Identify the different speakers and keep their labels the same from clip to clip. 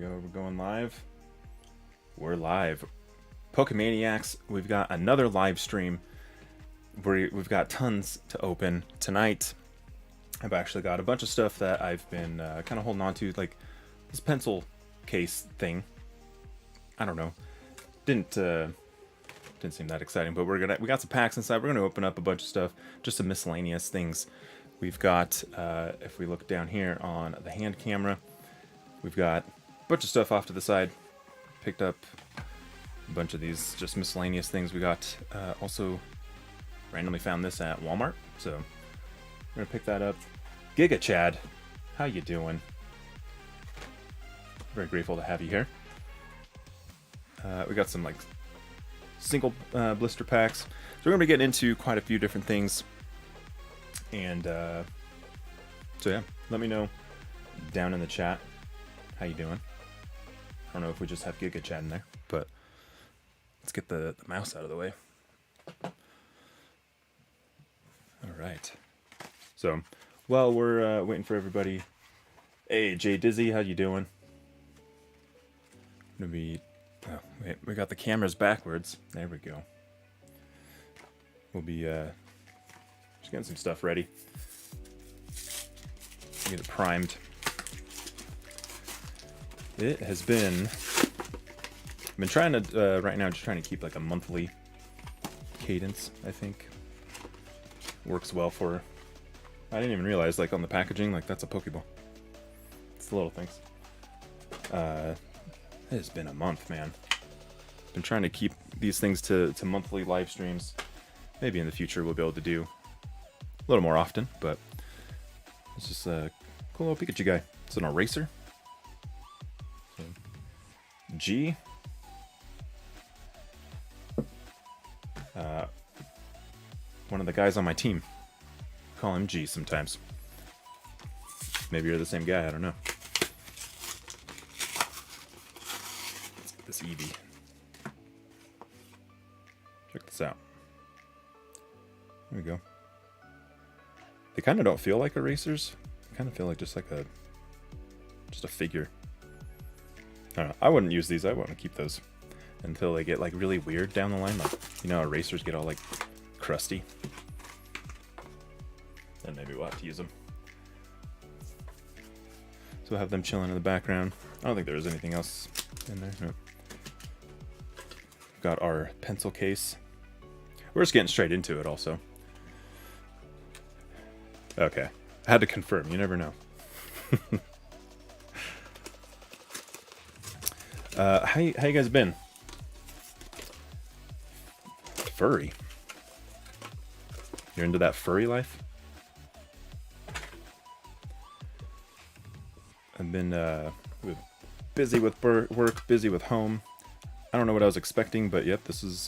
Speaker 1: go. We're going live. We're live. Pokemaniacs, we've got another live stream. We've got tons to open tonight. I've actually got a bunch of stuff that I've been kind of holding on to, like this pencil case thing. I don't know. Didn't seem that exciting, but we got some packs inside. We're gonna open up a bunch of stuff, just some miscellaneous things. We've got, if we look down here on the hand camera, we've got a bunch of stuff off to the side. Picked up a bunch of these just miscellaneous things. We got also randomly found this at Walmart, so we're gonna pick that up. Giga Chad, how you doing? Very grateful to have you here. We got some like single blister packs, so we're gonna be getting into quite a few different things. And so yeah, let me know down in the chat how you doing. I don't know if we just have Giga Chat in there, but let's get the mouse out of the way. All right. So while we're waiting for everybody, hey Jay Dizzy, how you doing? Gonna be. Oh, wait, we got the cameras backwards. There we go. We'll be just getting some stuff ready. Get it primed. It has been. I've been trying to right now, just trying to keep like a monthly cadence. I think works well for. I didn't even realize, like on the packaging, like that's a Pokeball. It's the little things. It has been a month, man. Been trying to keep these things to monthly live streams. Maybe in the future we'll be able to do a little more often, but it's just a cool little Pikachu guy. It's an eraser. So, G. One of the guys on my team. Call him G sometimes. Maybe you're the same guy, I don't know. Let's get this Eevee. Check this out. There we go. They kind of don't feel like erasers. They kind of feel like just a figure. I don't know. I wouldn't use these. I want to keep those until they get like really weird down the line. Like, you know, erasers get all like crusty. Then maybe we'll have to use them. So we'll have them chilling in the background. I don't think there was anything else in there. No. Got our pencil case. We're just getting straight into it also. Okay. I had to confirm. You never know. How you guys been? Furry. You're into that furry life? I've been busy with work, busy with home. I don't know what I was expecting, but yep, this is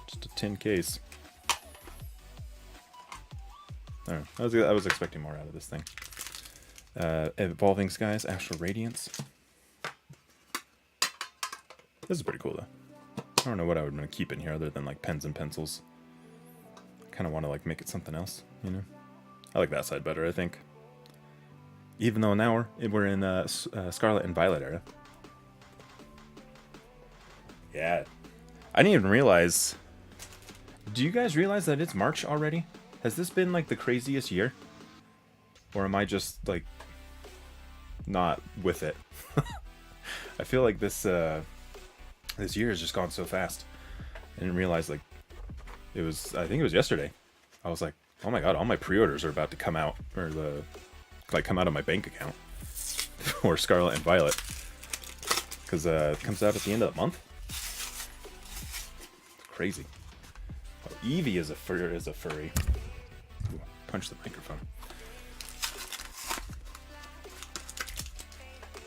Speaker 1: just a tin case. I don't know. I was expecting more out of this thing. Evolving Skies, Astral Radiance. This is pretty cool, though. I don't know what I would want to keep in here other than, like, pens and pencils. I kind of want to, like, make it something else, you know? I like that side better, I think. Even though now we're in Scarlet and Violet era. Yeah. I didn't even realize... Do you guys realize that it's March already? Has this been, like, the craziest year? Or am I just, like, not with it? I feel like this year has just gone so fast. I didn't realize, like, I think it was yesterday. I was like, oh my god, all my pre-orders are about to come out, or come out of my bank account for Scarlet and Violet. Because it comes out at the end of the month. Crazy. Oh, Eevee is a furry. Ooh, punch the microphone.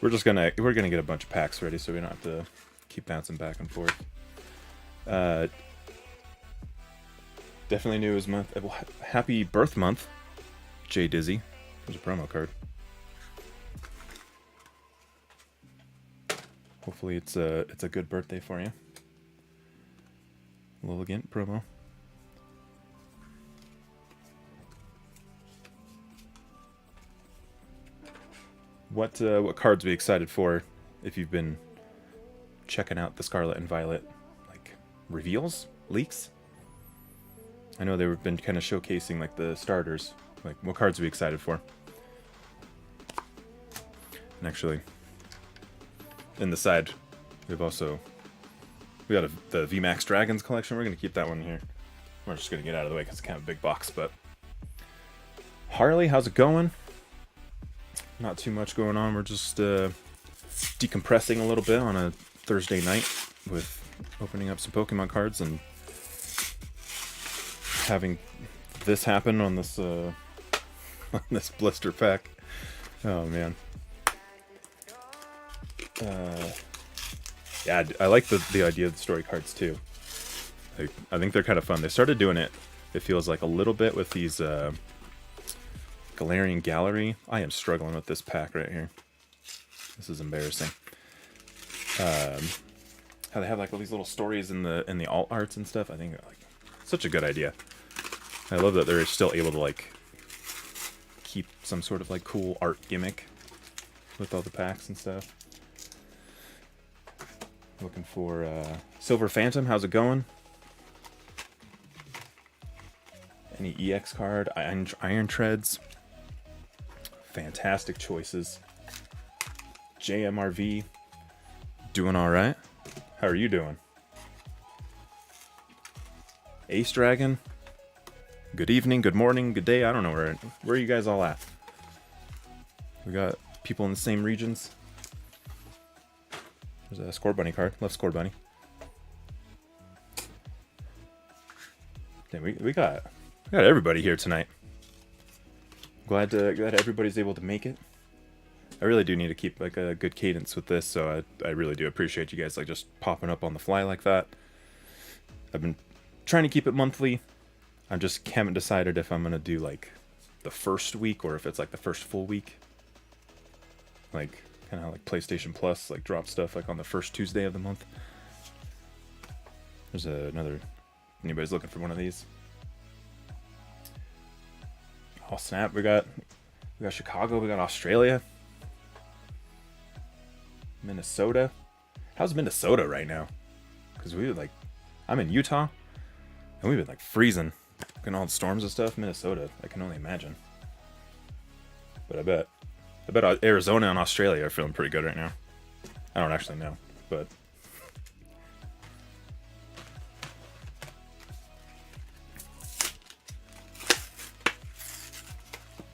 Speaker 1: We're gonna get a bunch of packs ready so we don't have to keep bouncing back and forth. Definitely knew it was month. Happy birth month, Jay Dizzy. There's a promo card. Hopefully it's a good birthday for you. Lilligant promo. What cards are we excited for if you've been checking out the Scarlet and Violet like reveals, leaks. I know they've been kind of showcasing like the starters, like what cards are we excited for. And actually, in the side, we got the VMAX Dragons collection. We're gonna keep that one here. We're just gonna get out of the way because it's kind of a big box. But Harley, how's it going? Not too much going on. We're just decompressing a little bit on a Thursday night with opening up some Pokemon cards and having this happen on this on this blister pack. Oh man. Yeah, I like the idea of the story cards too. I think they're kind of fun. They started doing it, it feels like, a little bit with these Galarian Gallery. I am struggling with this pack right here. This is embarrassing. How they have like all these little stories in the alt arts and stuff. I think like such a good idea. I love that they're still able to like keep some sort of like cool art gimmick with all the packs and stuff. Looking for Silver Phantom. How's it going? Any EX card? Iron Treads. Fantastic choices. JMRV. Doing all right. How are you doing? Ace Dragon. Good evening, good morning, good day. I don't know where are you guys all at? We got people in the same regions. There's a Score Bunny card. Love Score Bunny. Damn, we got everybody here tonight. Glad everybody's able to make it. I really do need to keep like a good cadence with this, so I really do appreciate you guys like just popping up on the fly like that. I've been trying to keep it monthly. I just haven't decided if I'm gonna do like the first week or if it's like the first full week. Like kind of like PlayStation Plus, like drop stuff like on the first Tuesday of the month. There's another. Anybody's looking for one of these? Oh snap! We got Chicago. We got Australia. Minnesota. How's Minnesota right now? Because I'm in Utah, and we've been like freezing, getting all the storms and stuff. Minnesota, I can only imagine. But I bet Arizona and Australia are feeling pretty good right now. I don't actually know, but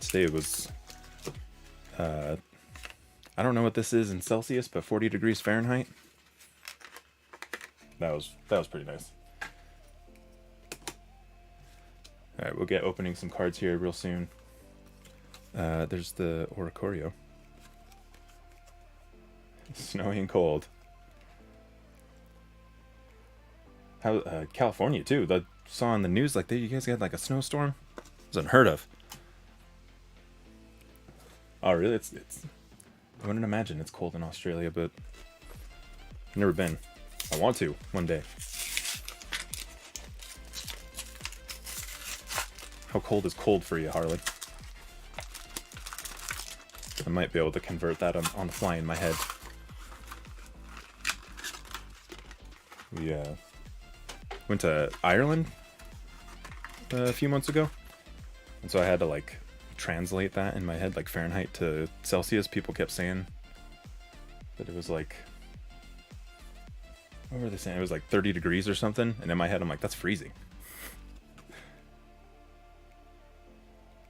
Speaker 1: today was I don't know what this is in Celsius, but 40 degrees Fahrenheit. That was pretty nice. All right, we'll get opening some cards here real soon. There's the Oricorio. Snowy and cold. How California too. I saw on the news like you guys had like a snowstorm. It was unheard of. Oh really? It's I wouldn't imagine it's cold in Australia, but I've never been. I want to one day. How cold is cold for you, Harley? I might be able to convert that on the fly in my head. We went to Ireland a few months ago, and so I had to like translate that in my head, like Fahrenheit to Celsius. People kept saying that it was like, what were they saying? It was like 30 degrees or something, and in my head I'm like, that's freezing.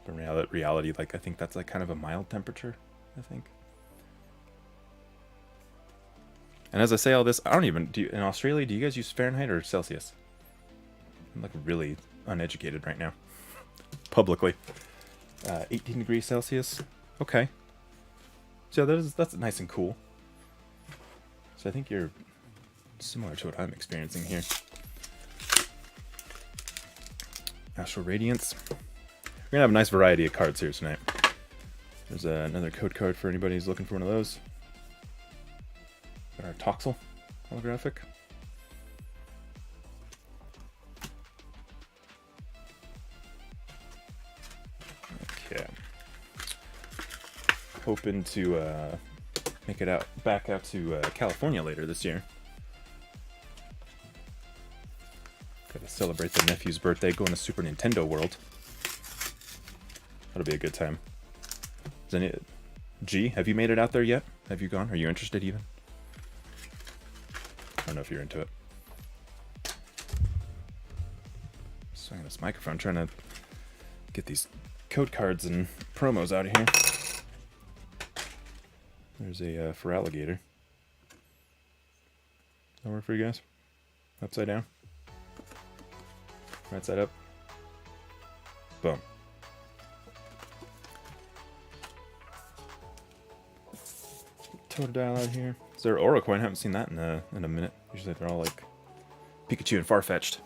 Speaker 1: But in reality, like I think that's like kind of a mild temperature, I think. And as I say all this, I don't even in Australia, do you guys use Fahrenheit or Celsius? I'm like really uneducated right now. Publicly. 18 degrees Celsius. Okay. So that's nice and cool. So I think you're similar to what I'm experiencing here. Astral Radiance. We're gonna have a nice variety of cards here tonight. There's another code card for anybody who's looking for one of those. Got our Toxel holographic. Okay. Hoping to make it back out to California later this year. Gotta celebrate the nephew's birthday, going to Super Nintendo World. That'll be a good time. G, have you made it out there yet? Have you gone? Are you interested even? I don't know if you're into it. Swinging this microphone, trying to get these code cards and promos out of here. There's a for alligator. That work for you guys? Upside down? Right side up? Boom. Totodile out here. Is there Aura Coin? I haven't seen that in a minute. Usually they're all like Pikachu and Farfetch'd.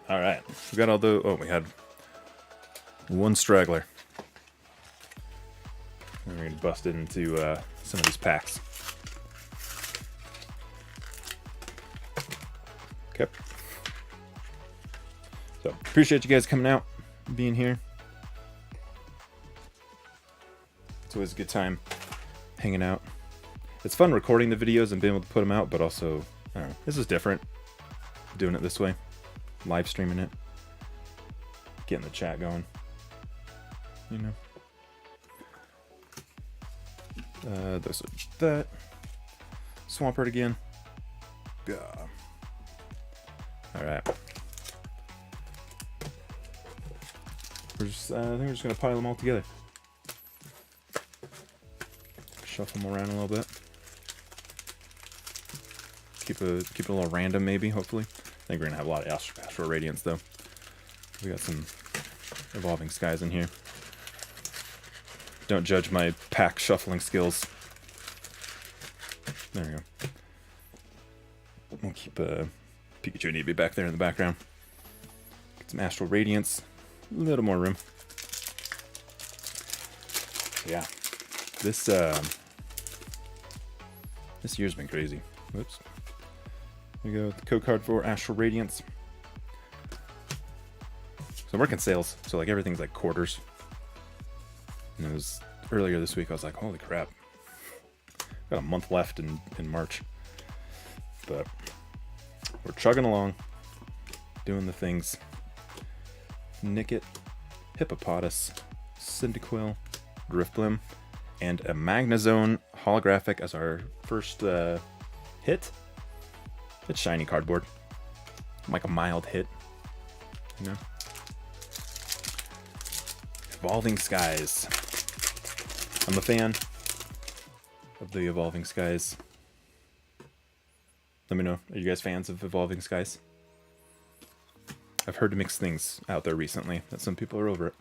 Speaker 1: Alright. We got all the... Oh, we had one straggler. We're going to bust into some of these packs. Okay. So, appreciate you guys coming out, being here. It's always a good time hanging out. It's fun recording the videos and being able to put them out, but also, I don't know, this is different, doing it this way. Live streaming it. Getting the chat going. You know. There's that. Swampert again. Yeah. Alright. We're just, I think we're just gonna pile them all together. Shuffle them around a little bit. Keep it a little random, maybe, hopefully. I think we're gonna have a lot of Astral Radiance, though. We got some Evolving Skies in here. Don't judge my pack shuffling skills. There we go. We'll keep Pikachu and Eevee back there in the background. Get some Astral Radiance. A little more room. Yeah. This year's been crazy. Whoops. There we go. The code card for Astral Radiance. So I'm working sales, so like everything's like quarters. And it was earlier this week, I was like, holy crap. Got a month left in March. But we're chugging along, doing the things. Nickit, Hippopotas, Cyndaquil, Drifblim, and a Magnezone holographic as our first hit. It's shiny cardboard. Like a mild hit. You know? Evolving Skies. I'm a fan of the Evolving Skies. Let me know. Are you guys fans of Evolving Skies? I've heard mixed things out there recently, that some people are over it.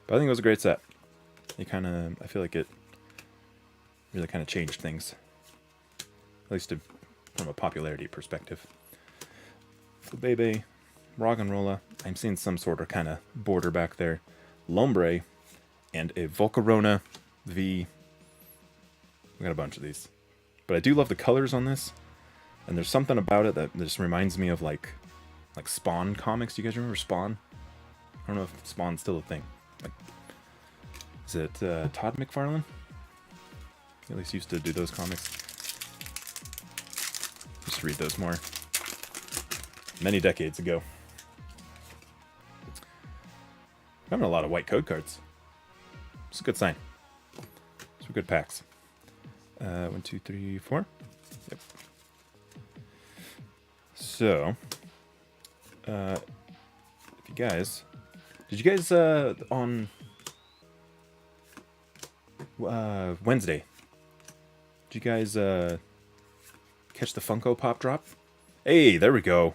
Speaker 1: But I think it was a great set. I feel like it really kind of changed things. At least from a popularity perspective. Bebe, Roggenrola, I'm seeing some sort of kind of border back there. Lombre, and a Volcarona V. We got a bunch of these. But I do love the colors on this. And there's something about it that just reminds me of like Spawn comics. Do you guys remember Spawn? I don't know if Spawn's still a thing. Like, is it Todd McFarlane? He at least used to do those comics. Just read those more. Many decades ago. I'm having a lot of white code cards. It's a good sign. Some good packs. 1, 2, 3, 4. Yep. So, if you guys, did you guys on Wednesday? Did you guys catch the Funko Pop drop? Hey, there we go.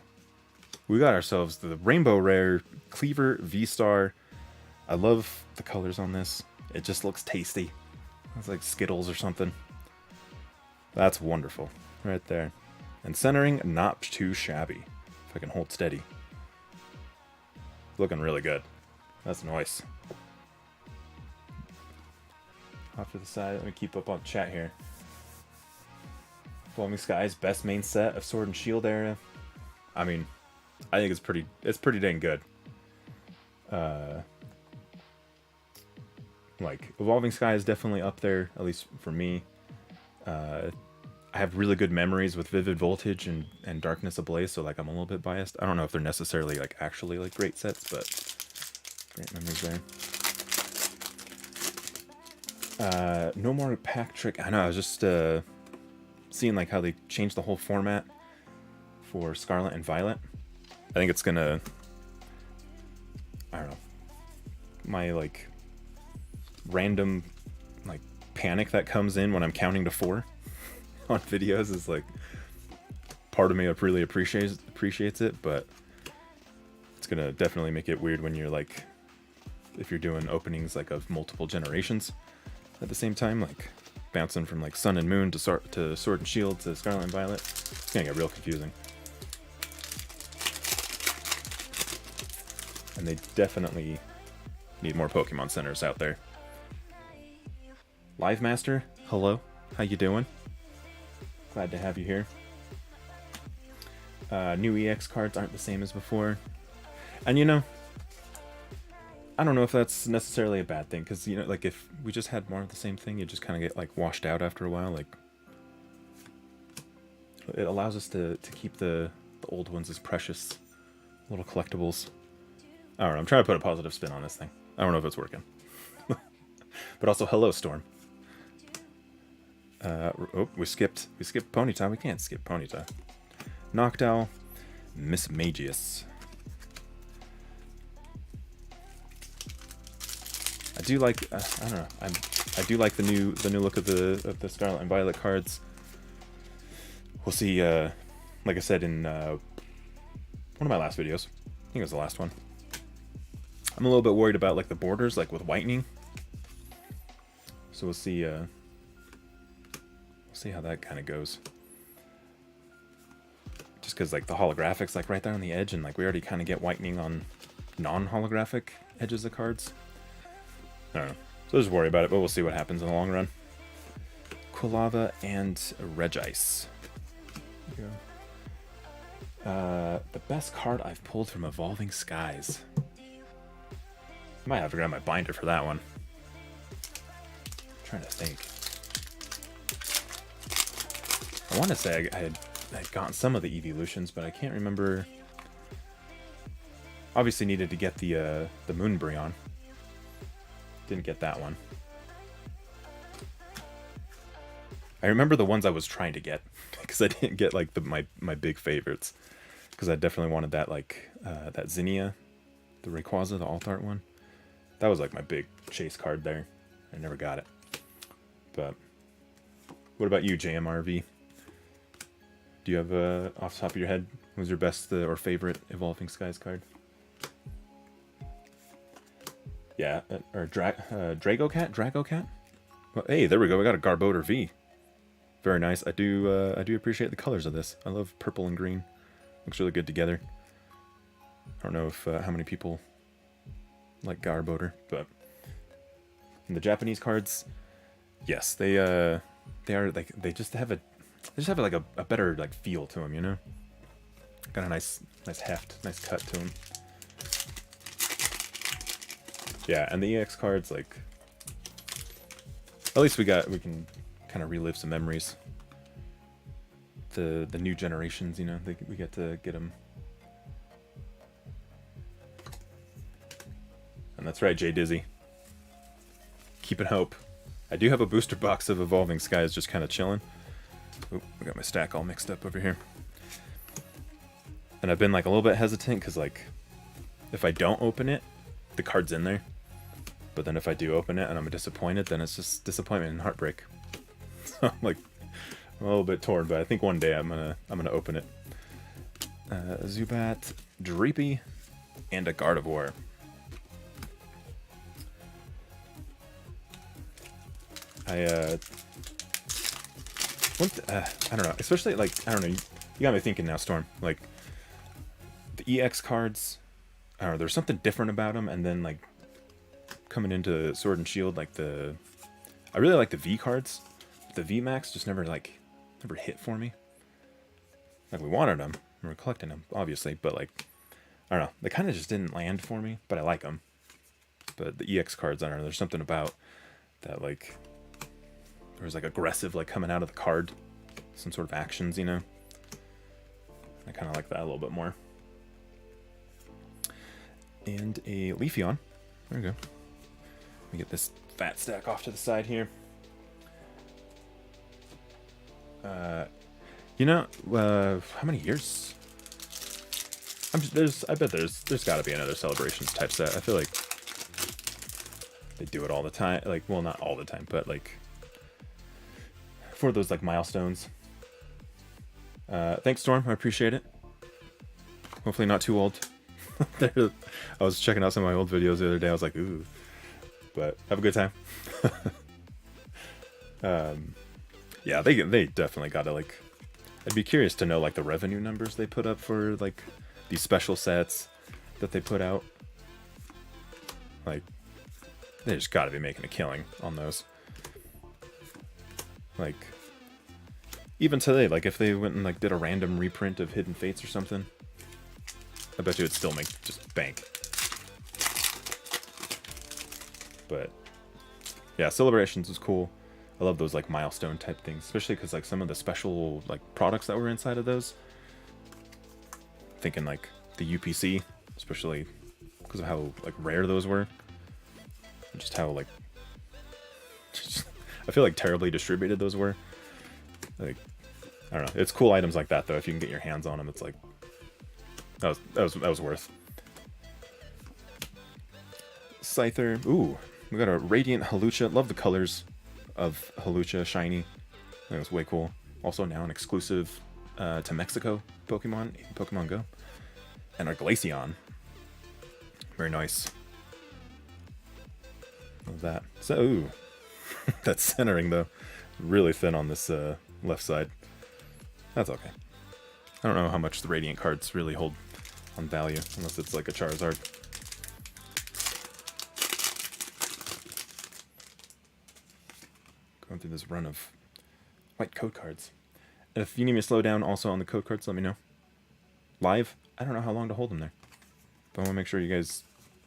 Speaker 1: We got ourselves the Rainbow Rare Cleaver V-Star. I love the colors on this. It just looks tasty. It's like Skittles or something. That's wonderful. Right there. And centering, not too shabby. If I can hold steady. Looking really good. That's nice. Off to the side, let me keep up on chat here. Evolving Skies, best main set of Sword and Shield era. I mean, I think it's pretty dang good. Like, Evolving Sky is definitely up there, at least for me. I have really good memories with Vivid Voltage and Darkness Ablaze, so like I'm a little bit biased. I don't know if they're necessarily like actually like great sets, but great memories there. No more pack trick. I know, I was just seeing like how they changed the whole format for Scarlet and Violet. I think it's gonna, I don't know, my like random like panic that comes in when I'm counting to 4 on videos is like part of me that really appreciates it, but it's gonna definitely make it weird when you're like, if you're doing openings like of multiple generations at the same time, like bouncing from like Sun and Moon to Sword and Shield to Scarlet and Violet. It's gonna get real confusing. And they definitely need more Pokemon centers out there. Live Master, hello, how you doing? Glad to have you here. New EX cards aren't the same as before. And you know, I don't know if that's necessarily a bad thing, because, you know, like if we just had more of the same thing, you just kind of get like washed out after a while. Like, it allows us to keep the old ones as precious little collectibles. I don't know, I'm trying to put a positive spin on this thing. I don't know if it's working. But also, hello, Storm. Oh, we skipped Ponyta. We can't skip Ponyta. Noctowl, Miss Magius. I do like, I don't know, I do like the new look of the Scarlet and Violet cards. We'll see. Like I said in one of my last videos, I think it was the last one, I'm a little bit worried about like the borders, like with whitening. So we'll see. We'll see how that kind of goes. Just because like the holographics like right there on the edge, and like we already kind of get whitening on non-holographic edges of cards. I don't know. So just worry about it, but we'll see what happens in the long run. Quilava and Regice. There you go. The best card I've pulled from Evolving Skies. Might have to grab my binder for that one. I'm trying to think. I want to say I had gotten some of the evolutions, but I can't remember. Obviously needed to get the Moonbreon. Didn't get that one. I remember the ones I was trying to get, because I didn't get like my big favorites. Because I definitely wanted that like that Zinnia, the Rayquaza, the alt art one. That was like my big chase card there. I never got it. But what about you, JMRV? Do you have off the top of your head, what was your best or favorite Evolving Skies card? Yeah, or Dragocat? Well, hey, there we go. We got a Garbodor V. Very nice. I do appreciate the colors of this. I love purple and green. Looks really good together. I don't know if how many people like Garbodor, but in the Japanese cards, yes, they are like they just have like a better like feel to them, you know. Got a nice heft, nice cut to them. Yeah, and the EX cards, like, at least we can kind of relive some memories. The new generations, you know, we get to get them. And that's right, Jay Dizzy. Keeping hope. I do have a booster box of Evolving Skies just kind of chilling. Oop, I got my stack all mixed up over here. And I've been like a little bit hesitant because like, if I don't open it, the card's in there. But then if I do open it and I'm disappointed, then it's just disappointment and heartbreak. So I'm like a little bit torn, but I think one day I'm gonna open it. Zubat, Dreepy, and a Gardevoir. I don't know, especially like, I don't know, you got me thinking now, Storm. Like the EX cards, I don't know, there's something different about them, and then like coming into Sword and Shield, like I really like the V cards. The V Max just never hit for me. Like we wanted them, we were collecting them, obviously, but like I don't know, they kind of just didn't land for me. But I like them. but the EX cards, I don't know, there's something about that, like, there was like aggressive, like, coming out of the card, some sort of actions, you know. I kind of like that a little bit more. And a Leafeon. There we go. Let me get this fat stack off to the side here. You know, how many years? I bet there's got to be another Celebrations type set. I feel like they do it all the time. Like, well, not all the time, but like for those like milestones. Thanks, Storm. I appreciate it. Hopefully not too old. I was checking out some of my old videos the other day. I was like, ooh. But have a good time. Yeah, they definitely got to, like... I'd be curious to know, like, the revenue numbers they put up for, like, these special sets that they put out. Like, they just got to be making a killing on those. Like, even today, like, if they went and, like, did a random reprint of Hidden Fates or something, I bet you it'd still make just bank. But, yeah, Celebrations was cool. I love those, like, milestone type things, especially because, like, some of the special, like, products that were inside of those. Thinking, like, the UPC, especially because of how, like, rare those were. Just how, like, I feel like terribly distributed those were. Like, I don't know. It's cool items like that, though. If you can get your hands on them, it's like, that was worth. Scyther. Ooh, we got a Radiant Hawlucha. Love the colors of Hawlucha shiny. I think it was way cool. Also now an exclusive to Mexico Pokemon in Pokemon Go. And our Glaceon. Very nice. Love that. So, ooh. That centering, though. Really thin on this left side. That's okay. I don't know how much the Radiant cards really hold on value, unless it's like a Charizard. Going through this run of white code cards. And if you need me to slow down also on the code cards, let me know. Live, I don't know how long to hold them there. But I want to make sure you guys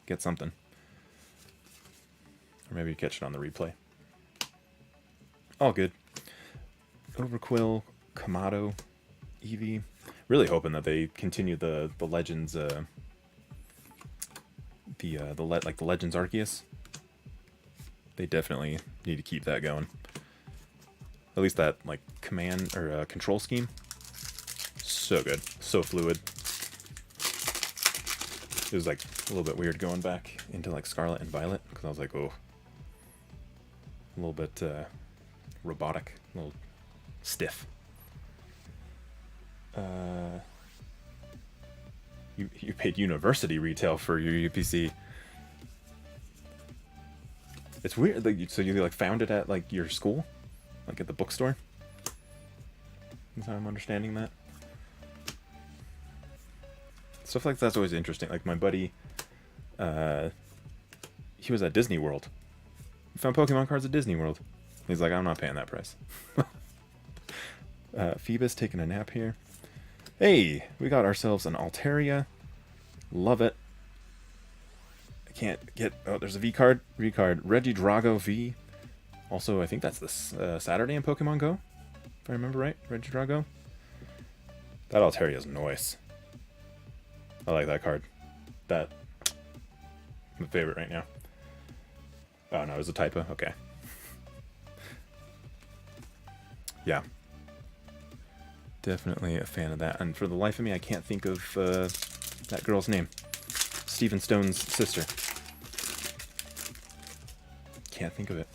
Speaker 1: get something. Or maybe you catch it on the replay. All good. Overquill, Kamado, Eevee. Really hoping that they continue the Legends, like the Legends Arceus. They definitely need to keep that going. At least that, like, command or control scheme. So good. So fluid. It was, like, a little bit weird going back into, like, Scarlet and Violet. Because I was like, oh. A little bit robotic. A little stiff. You paid university retail for your UPC. It's weird. Like, so you, like, found it at, like, your school? Like at the bookstore? That's how I'm understanding that. Stuff like that's always interesting. Like my buddy, he was at Disney World. He found Pokemon cards at Disney World. He's like, I'm not paying that price. Phoebus taking a nap here. Hey, we got ourselves an Altaria. Love it. I can't get... Oh, there's a V card. V card. Regidrago V. Also, I think that's this Saturday in Pokemon Go, if I remember right. Regidrago. That Altaria is nice. I like that card. That my favorite right now. Oh no, it was a typo. Okay. Yeah. Definitely a fan of that. And for the life of me, I can't think of that girl's name. Stephen Stone's sister. Can't think of it.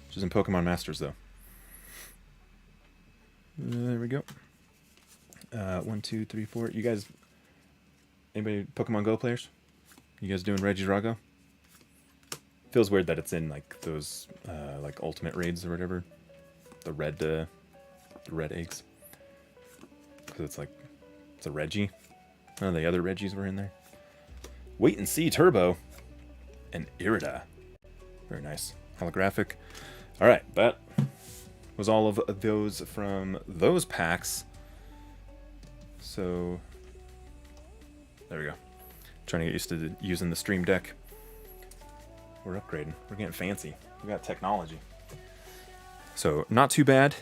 Speaker 1: She's in Pokemon Masters, though. There we go. 1, 2, 3, 4. You guys... Anybody Pokemon Go players? You guys doing Regidrago? Feels weird that it's in, like, those, like, ultimate raids or whatever. The red eggs. Because it's, like, it's a Reggie. None of the other Reggies were in there. Wait and See Turbo. And Irida. Very nice. Holographic. Alright, that was all of those from those packs. So, there we go. Trying to get used to using the Stream Deck. we're upgrading. We're getting fancy. We got technology. So not too bad,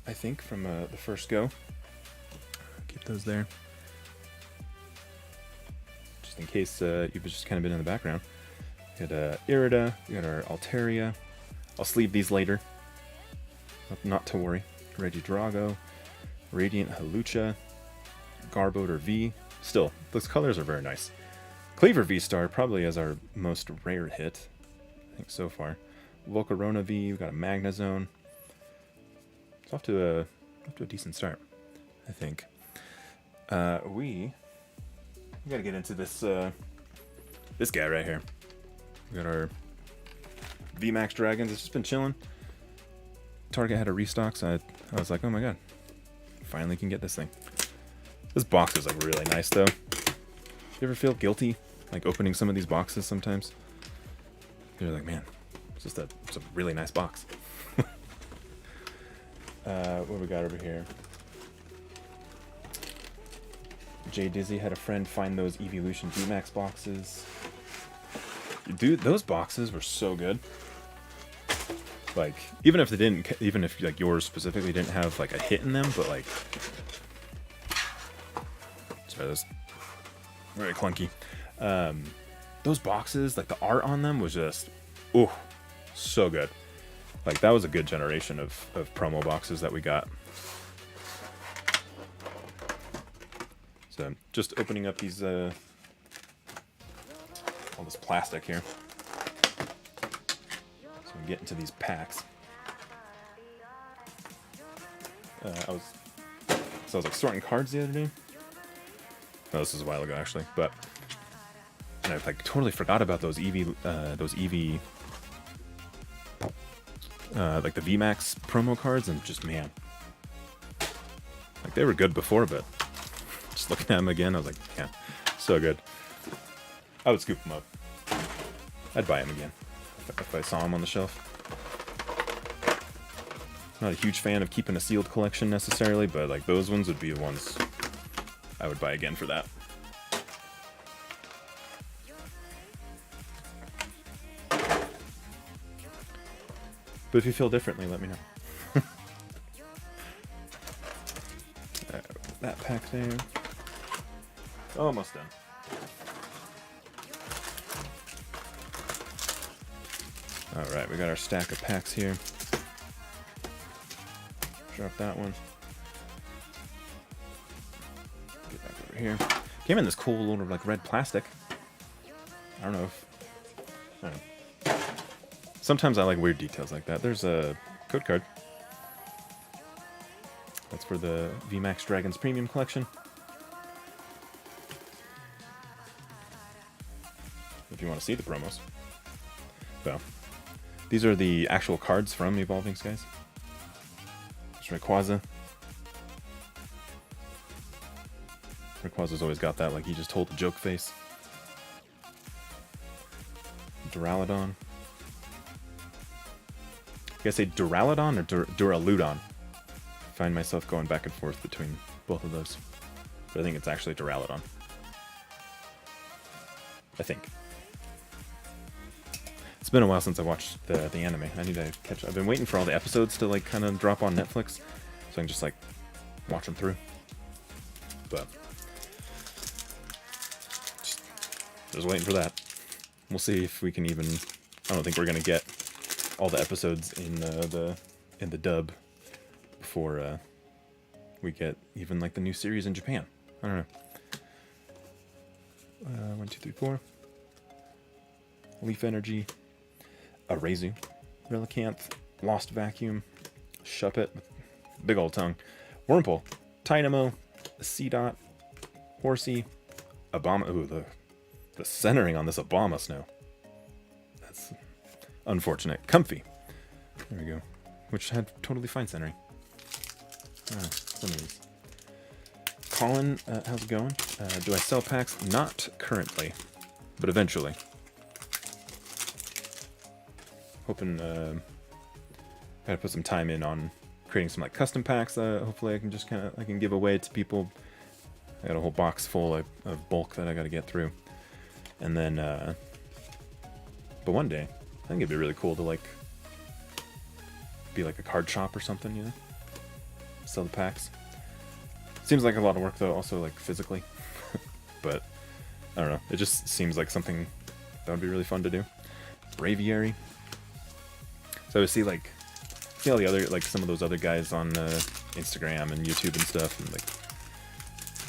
Speaker 1: I think, from the first go. Keep those there. Just in case you've just kind of been in the background. We got Irida, we got our Altaria. I'll sleeve these later. Not to worry. Regidrago, Radiant Halucha, Garbodor V. Still, those colors are very nice. Cleaver V-Star probably as our most rare hit, I think so far. Volcarona V, we've got a Magnezone. It's off to a decent start, I think. We gotta get into this this guy right here. We got our VMAX Dragons. It's just been chilling. Target had a restock, so I was like, oh my god, finally can get this thing. This box is like really nice though. You ever feel guilty like opening some of these boxes sometimes? You're like, man, it's a really nice box. What we got over here? Jay Dizzy had a friend find those Evolution VMAX boxes. Dude, those boxes were so good. Like, even if like yours specifically didn't have like a hit in them, but like, sorry, that's very clunky. Those boxes, like the art on them was just, oh, so good. Like that was a good generation of promo boxes that we got. So just opening up these, all this plastic here. So we get into these packs. I was like sorting cards the other day. No, this was a while ago actually, but and I like totally forgot about those EV, like the VMAX promo cards, and just man, like they were good before, but just looking at them again, I was like, yeah, so good. I would scoop them up. I'd buy them again if I saw them on the shelf. Not a huge fan of keeping a sealed collection necessarily, but like those ones would be the ones I would buy again for that. But if you feel differently, let me know. That pack there. Almost done. Alright, we got our stack of packs here. Drop that one. Get back over here. Came in this cool little like red plastic. I don't know if... I don't know. Sometimes I like weird details like that. There's a code card. That's for the VMAX Dragons Premium Collection. If you want to see the promos. So, these are the actual cards from Evolving Skies. There's Rayquaza. Rayquaza's always got that, like he just told a joke face. Duraludon. You guys say Duraludon or Duraludon? I find myself going back and forth between both of those. But I think it's actually Duraludon. I think. It's been a while since I watched the anime. I need to catch up. I've been waiting for all the episodes to like kind of drop on Netflix, so I can just like watch them through. But just waiting for that. We'll see if we can even. I don't think we're gonna get all the episodes in the dub before we get even like the new series in Japan. I don't know. 1, 2, 3, 4. Leaf Energy, Arazu, Relicanth, Lost Vacuum, Shuppet, big old tongue, Wurmple, Tynamo, Seedot, Horsey, Obama. Ooh, the centering on this Obama snow. That's unfortunate. Comfy. There we go. Which had totally fine centering. Some of these. Colin, how's it going? Do I sell packs? Not currently, but eventually. Hoping, gotta put some time in on creating some like custom packs. Hopefully I can just I can give away to people. I got a whole box full of bulk that I gotta get through. And then, but one day, think it'd be really cool to like be like a card shop or something, you know? Sell the packs. Seems like a lot of work though, also like physically. But I don't know. It just seems like something that would be really fun to do. Braviary. So I see all the other like some of those other guys on Instagram and YouTube and stuff, and like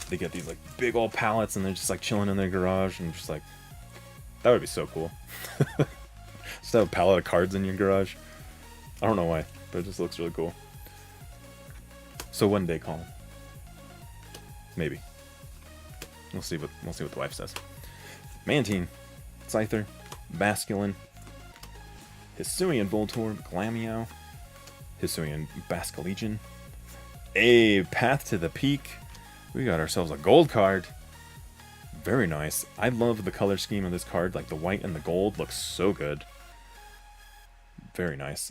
Speaker 1: they get these like big old pallets and they're just like chilling in their garage, and just like that would be so cool. Just have a pallet of cards in your garage. I don't know why, but it just looks really cool. So one day, Colin. Maybe. We'll see what the wife says. Mantine, Scyther, Basculin, Hisuian Voltorb, Glameow, Hisuian Basculegion. A Path to the Peak. We got ourselves a gold card. Very nice. I love the color scheme of this card. Like the white and the gold looks so good. Very nice.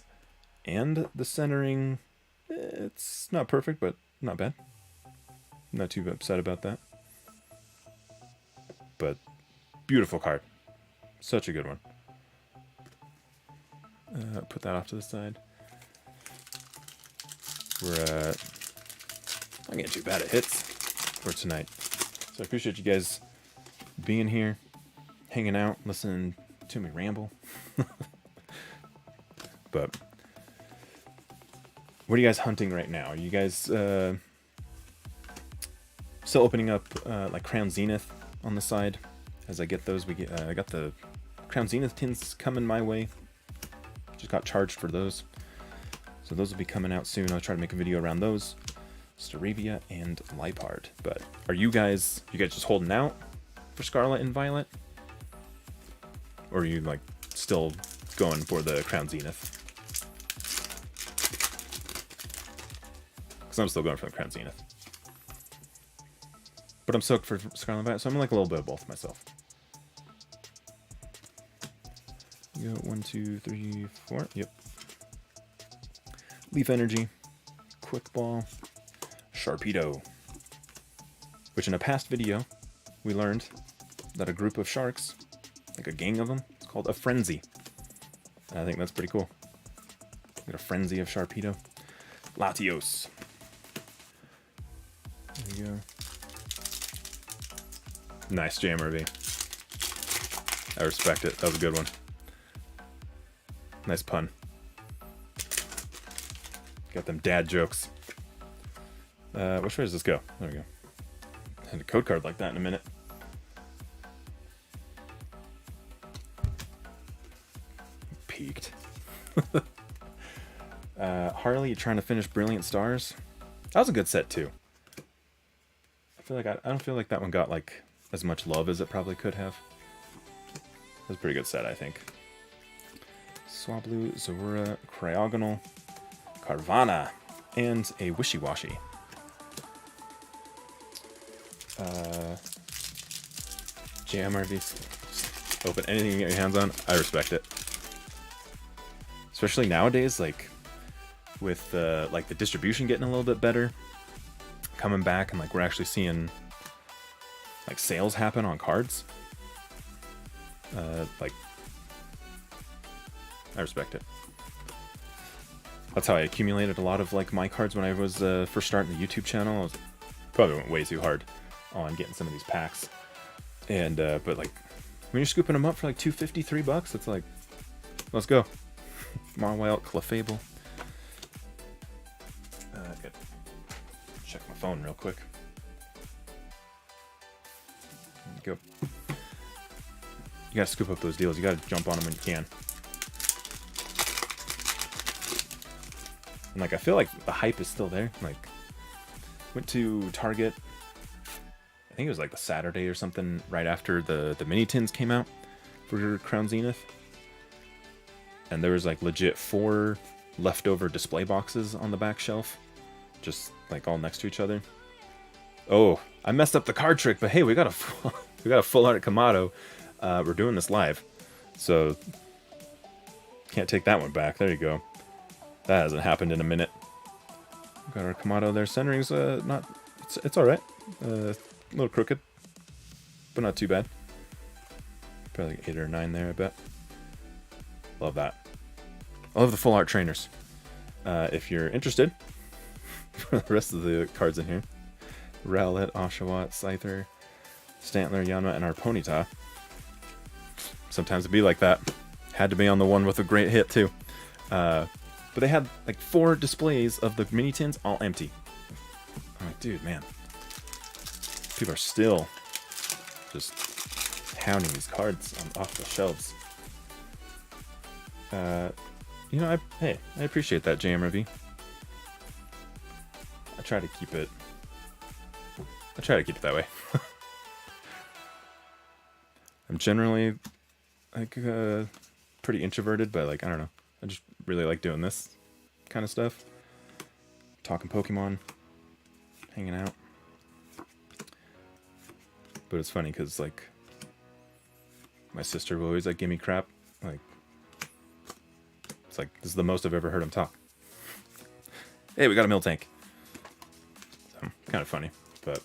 Speaker 1: And the centering, it's not perfect, but not bad. Not too upset about that. But beautiful card. Such a good one. Put that off to the side. We're not getting too bad at hits for tonight. So I appreciate you guys being here, hanging out, listening to me ramble. But what are you guys hunting right now? Are you guys still opening up like Crown Zenith on the side? As I get those, I got the Crown Zenith tins coming my way. Just got charged for those. So those will be coming out soon. I'll try to make a video around those. Staravia and Liepard. But are you guys just holding out for Scarlet and Violet? Or are you like still going for the Crown Zenith? Because I'm still going for the Crown Zenith. But I'm stoked for Scarlet and Violet, so I'm like a little bit of both myself. You go 1, 2, 3, 4. Yep. Leaf Energy, Quick Ball, Sharpedo. Which in a past video, we learned that a group of sharks, like a gang of them, it's called a frenzy. And I think that's pretty cool. Got a frenzy of Sharpedo. Latios. There you go. Nice JMRV. I respect it. That was a good one. Nice pun. Got them dad jokes. Which way does this go? There we go. And a code card like that in a minute. Peaked. Harley, you trying to finish Brilliant Stars? That was a good set too. I feel like I don't feel like that one got like as much love as it probably could have. It was a pretty good set, I think. Swablu, Zorua, Cryogonal, Carvana, and a Wishy-Washy. JMRV. Open anything you get your hands on. I respect it. Especially nowadays, like with like the distribution getting a little bit better, coming back, and like we're actually seeing like sales happen on cards. Like I respect it. That's how I accumulated a lot of like my cards when I was first starting the YouTube channel. I probably went way too hard on getting some of these packs, and but like when you're scooping them up for like $2.50, $3, it's like, let's go. Marwild, Clefable. I gotta check my phone real quick. There you go. You gotta scoop up those deals. You gotta jump on them when you can. And like I feel like the hype is still there. Like went to Target, I think it was like the Saturday or something right after the mini tins came out for Crown Zenith. And there was like legit 4 leftover display boxes on the back shelf, just like all next to each other. Oh, I messed up the card trick, but hey, we got a full art Kamado. We're doing this live, so can't take that one back. There you go. That hasn't happened in a minute. Got our Kamado there. Centering's not. It's all right. A little crooked, but not too bad. Probably like 8 or 9 there, I bet. Love that. I love the full art trainers. If you're interested, the rest of the cards in here: Rowlet, Oshawott, Scyther, Stantler, Yanma, and our Ponyta. Sometimes it'd be like that. Had to be on the one with a great hit too. But they had like 4 displays of the mini tins all empty. I'm like, dude, man. People are still just hounding these cards off the shelves. You know, I appreciate that, JM Review. I try to keep it that way. I'm generally like pretty introverted, but like I don't know. I just really like doing this kind of stuff. Talking Pokemon, hanging out. But it's funny because like my sister will always like give me crap. Like it's like this is the most I've ever heard him talk. Hey, we got a Miltank. So, kind of funny, but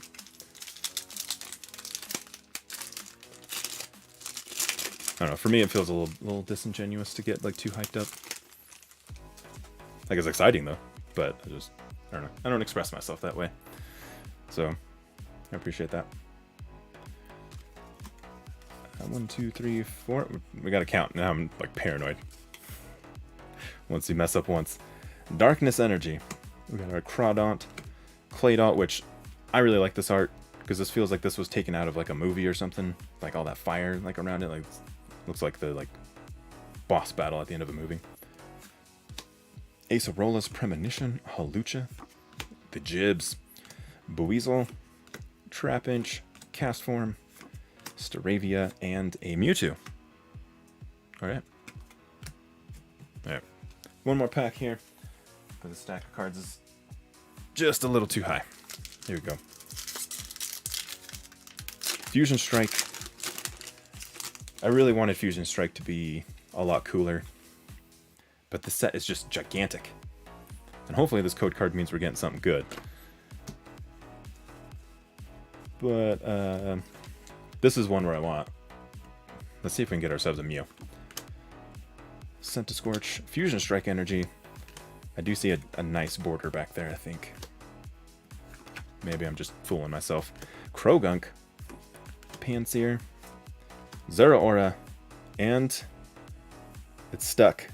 Speaker 1: I don't know. For me, it feels a little disingenuous to get like too hyped up. Like it's exciting though, but I don't know. I don't express myself that way, so I appreciate that. 1, 2, 3, 4. We gotta count now. I'm like paranoid. Once you mess up once. Darkness Energy. We got our Crawdaunt, Claydont, which I really like this art because this feels like this was taken out of like a movie or something. Like all that fire like around it, like looks like the like boss battle at the end of a movie. Acerolas, Premonition, Hawlucha, the Jibs, Buizel, Trapinch, Castform, Staravia, and a Mewtwo. Alright. Alright. One more pack here. For the stack of cards is just a little too high. Here we go. Fusion Strike. I really wanted Fusion Strike to be a lot cooler, but the set is just gigantic. And hopefully this code card means we're getting something good. But this is one where I want. Let's see if we can get ourselves a Mew. Scentiscorch, Fusion Strike Energy. I do see a nice border back there, I think. Maybe I'm just fooling myself. Krogunk, Pansear, Zeraora, and it's stuck.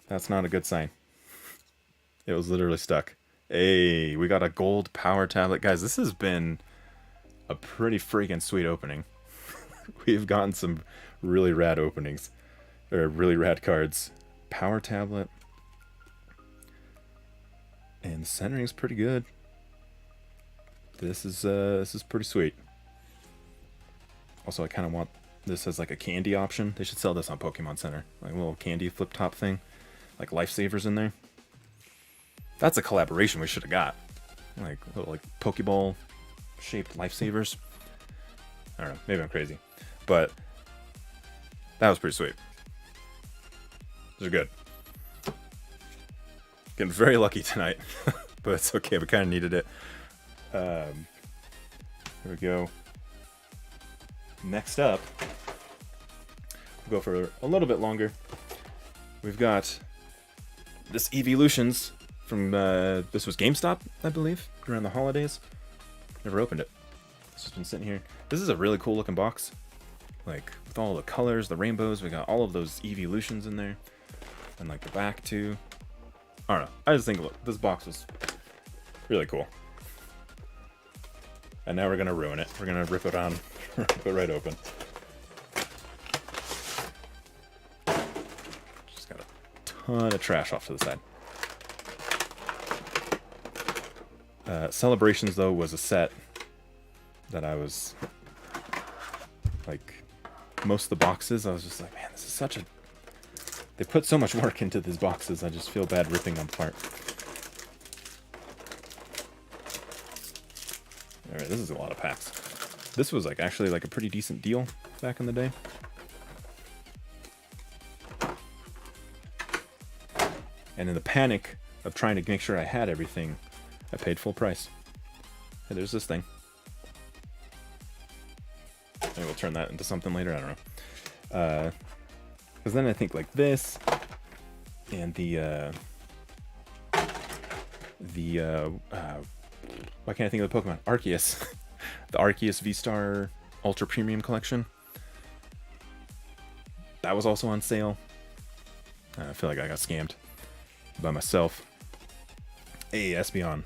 Speaker 1: That's not a good sign. It was literally stuck. Hey, we got a gold power tablet. Guys, this has been a pretty freaking sweet opening. We've gotten some really rad openings. Or really rad cards. Power tablet. And the centering is pretty good. This is pretty sweet. Also, I kind of want this as like a candy option. They should sell this on Pokemon Center. Like a little candy flip top thing. Like lifesavers in there. That's a collaboration we should have got. Like little like Pokeball shaped lifesavers. I don't know. Maybe I'm crazy. But that was pretty sweet. Those are good. Getting very lucky tonight. But it's okay. We kind of needed it. Here we go. Next up, we'll go for a little bit longer. We've got this Evolutions from, this was GameStop, I believe, around the holidays. Never opened it. It's just been sitting here. This is a really cool looking box. Like, with all the colors, the rainbows, we got all of those Evolutions in there. And like the back too. I don't know. I just think, look, this box was really cool. And now we're gonna ruin it. We're gonna rip it on, rip it right open. Just got a ton of trash off to the side. Celebrations though was a set that I was like, most of the boxes I was just like, man, this is such a. They put so much work into these boxes. I just feel bad ripping them apart. Alright, this is a lot of packs. This was like actually like a pretty decent deal back in the day. And in the panic of trying to make sure I had everything, I paid full price. Hey, there's this thing. Maybe we'll turn that into something later, I don't know. Because then I think like this, and why can't I think of the Pokemon? Arceus. The Arceus V-Star Ultra Premium Collection. That was also on sale. I feel like I got scammed by myself. Hey, Espeon.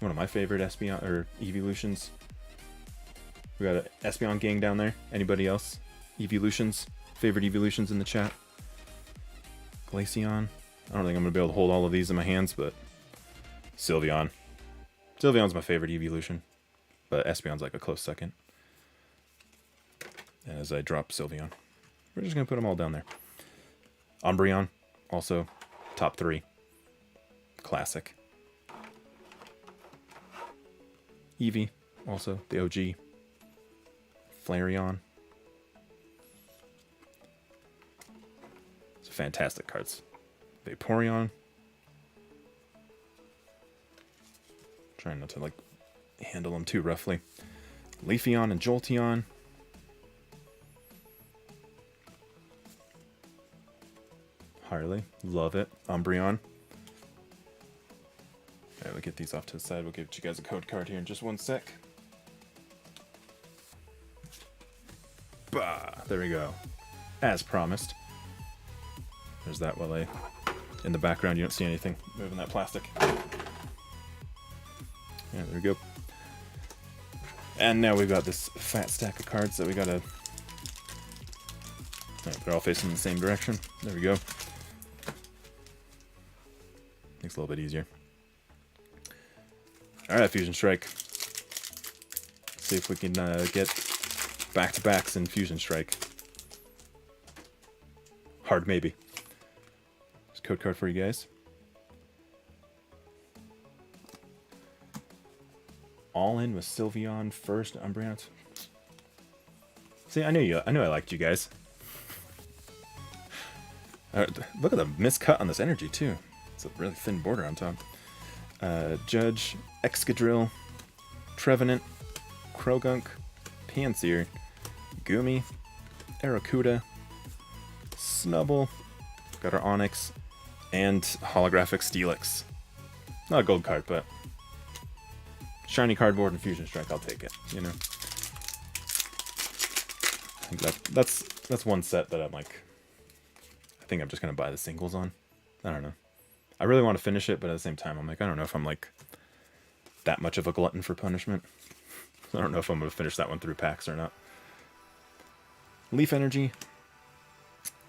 Speaker 1: One of my favorite Espeon or evolutions. We got an Espeon gang down there. Anybody else? Evolutions? Favorite evolutions in the chat? Glaceon. I don't think I'm going to be able to hold all of these in my hands, but Sylveon. Sylveon's my favorite evolution, but Espeon's like a close second. As I drop Sylveon. We're just going to put them all down there. Umbreon, also top 3. Classic. Eevee, also the OG. Flareon. It's fantastic cards. Vaporeon. Trying not to like handle them too roughly. Leafeon and Jolteon. Harley, love it. Umbreon. Alright, we'll get these off to the side. We'll give you guys a code card here in just one sec. Bah! There we go. As promised. There's that while in the background you don't see anything moving that plastic. Yeah, there we go. And now we've got this fat stack of cards that we gotta... Alright, they're all facing the same direction. There we go. Makes it a little bit easier. Alright, Fusion Strike. See if we can get back-to-backs in Fusion Strike. Hard maybe. There's a code card for you guys. All in with Sylveon first, Umbreon. See, I knew I liked you guys. Look at the miscut on this energy too. It's a really thin border on top. Judge, Excadrill, Trevenant, Krogunk, Pansear, Goomy, Arrokuda, Snubble, got our Onix, and holographic Steelix. Not a gold card, but shiny cardboard and Fusion Strike, I'll take it, you know. I think that's one set that I'm like, I think I'm just gonna buy the singles on. I don't know. I really want to finish it, but at the same time, I'm like, I don't know if I'm like that much of a glutton for punishment. I don't know if I'm gonna finish that one through packs or not. Leaf Energy,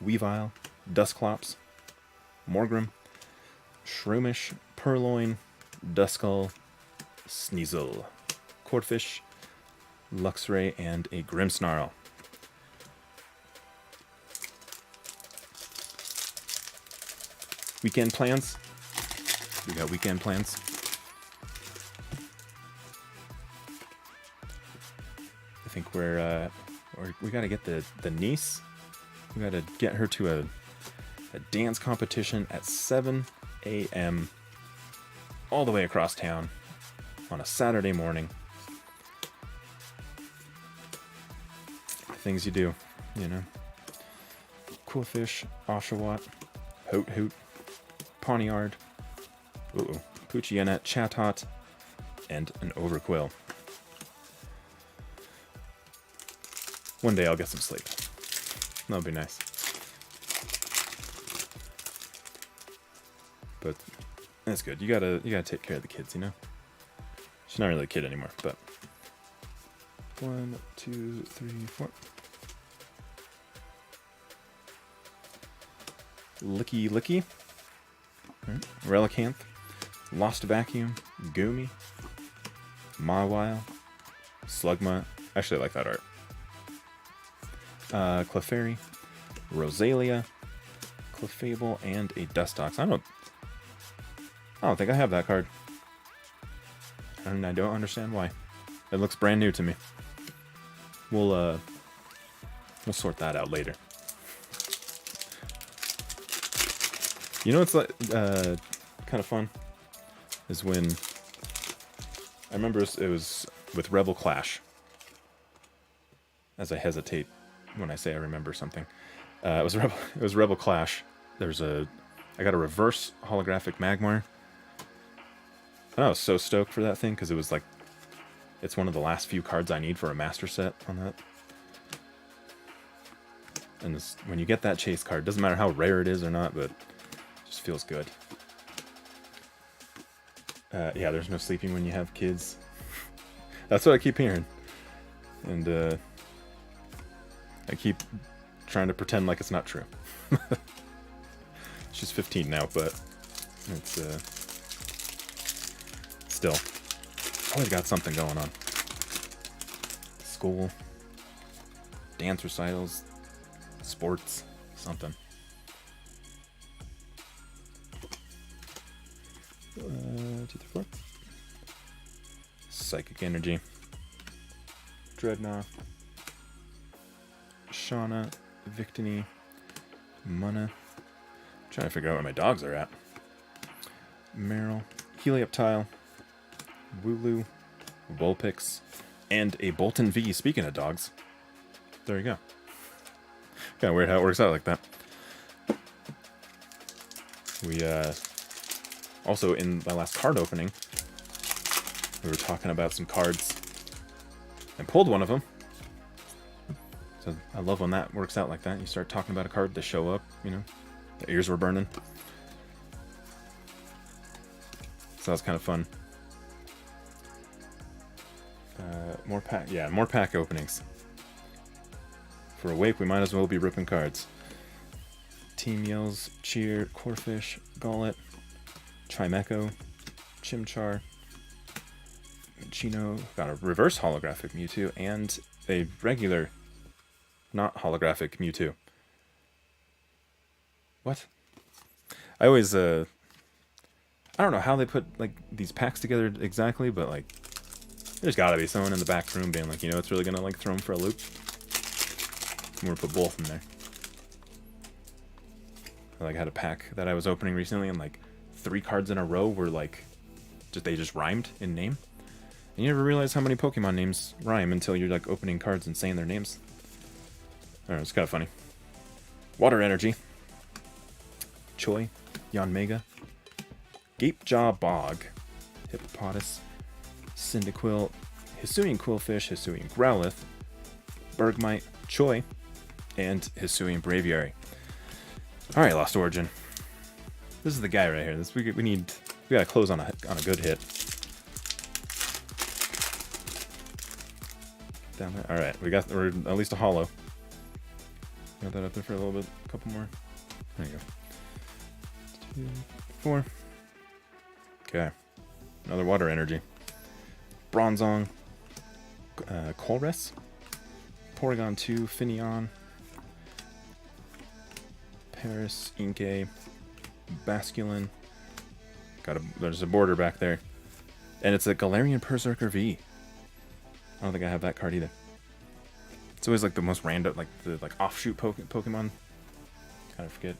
Speaker 1: Weavile, Dusclops, Morgrem, Shroomish, Purloin, Duskull, Sneasel, Corphish, Luxray, and a Grimmsnarl. Weekend plans? We got weekend plans. I think we gotta get the niece. We gotta get her to a dance competition at 7 a.m. all the way across town on a Saturday morning. Things you do, you know. Quillfish, Oshawott, Hoot Hoot, Pawniard, Poochyena, Chatot, and an Overquill. One day I'll get some sleep. That'll be nice. But that's good. You gotta take care of the kids, you know? She's not really a kid anymore, but 1, 2, 3, 4. Licky Licky. Right. Relicanth. Lost Vacuum. Goomy. Mawile. Slugma. Actually, I like that art. Clefairy. Rosalia. Clefable, and a Dustox. I don't think I have that card. And I don't understand why. It looks brand new to me. We'll sort that out later. You know what's like kind of fun is when I remember it was with Rebel Clash. As I hesitate when I say I remember something, it was Rebel Clash. There's a I got a reverse holographic Magmar. And I was so stoked for that thing because it was like, it's one of the last few cards I need for a master set on that. And this, when you get that chase card, doesn't matter how rare it is or not, but it just feels good. Yeah, there's no sleeping when you have kids. That's what I keep hearing. And I keep trying to pretend like it's not true. She's 15 now, but it's still always got something going on. School, dance recitals, sports, something. 2 through 4. Psychic Energy. Dreadnought. Shauna. Victini. Munna. Trying to figure out where my dogs are at. Meryl. Helioptile. Wooloo. Vulpix. And a Bolton V. Speaking of dogs. There you go. Kind of weird how it works out like that. We, also in my last card opening, we were talking about some cards and pulled one of them. So I love when that works out like that. You start talking about a card to show up, you know, the ears were burning. So that was kind of fun. More pack openings. For a wake, we might as well be ripping cards. Team Yells, Cheer, Corfish, Gullet, Chimecho, Chimchar, Chino, got a reverse holographic Mewtwo, and a regular, not holographic Mewtwo. What? I always, I don't know how they put, like, these packs together exactly, but, like, there's gotta be someone in the back room being like, you know, it's really gonna, like, throw them for a loop. I'm gonna put both in there. I, like, had a pack that I was opening recently, and, like, 3 cards in a row were, like, they just rhymed in name. And you never realize how many Pokemon names rhyme until you're, like, opening cards and saying their names. I don't know, it's kind of funny. Water Energy. Choi. Yanmega. Gapejaw Bog. Hippopotas. Cyndaquil. Hisuian Quillfish. Hisuian Growlithe. Bergmite. Choi. And Hisuian Braviary. Alright, Lost Origin. This is the guy right here. This we gotta close on a good hit. Down there. Alright, we're at least a holo. Got that up there for a little bit. A couple more. There you go. 2, 4. Okay. Another Water Energy. Bronzong. Colress. Porygon 2. Finneon. Paris. Inkay. Basculin. There's a border back there. And it's a Galarian Berserker V. I don't think I have that card either. It's always like the most random, like the offshoot Pokemon. Kind of forget.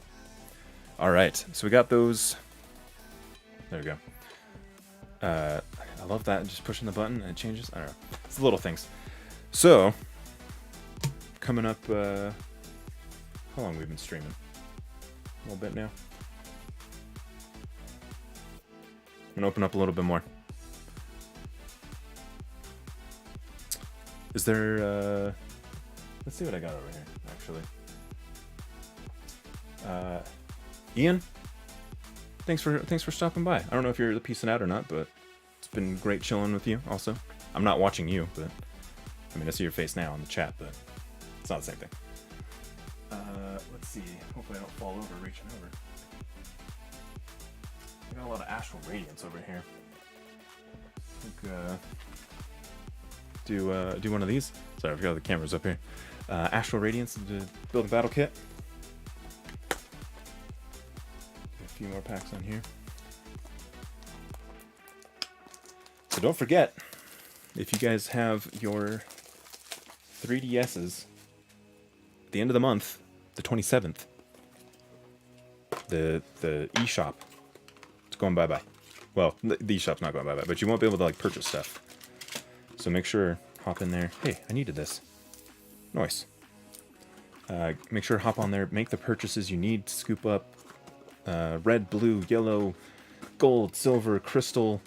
Speaker 1: Alright, so we got those. There we go. I love that, just pushing the button and it changes. I don't know. It's the little things. So, coming up, how long have we been streaming? A little bit now. I'm gonna open up a little bit more. Is there, let's see what I got over here, actually. Ian, thanks for stopping by. I don't know if you're piecing out or not, but it's been great chilling with you also. I'm not watching you, but, I mean, I see your face now in the chat, but it's not the same thing. Let's see, hopefully I don't fall over reaching over. I got a lot of Astral Radiance over here. I think, do one of these. Sorry, I forgot the camera's up here. Astral Radiance to build a battle kit. A few more packs on here. So don't forget, if you guys have your 3DSs, at the end of the month, the 27th, the eShop, it's going bye-bye. Well, the eShop's not going bye-bye, but you won't be able to, like, purchase stuff. So make sure, hop in there. Hey, I needed this. Nice. Make sure to hop on there, make the purchases you need, scoop up red, blue, yellow, gold, silver, crystal,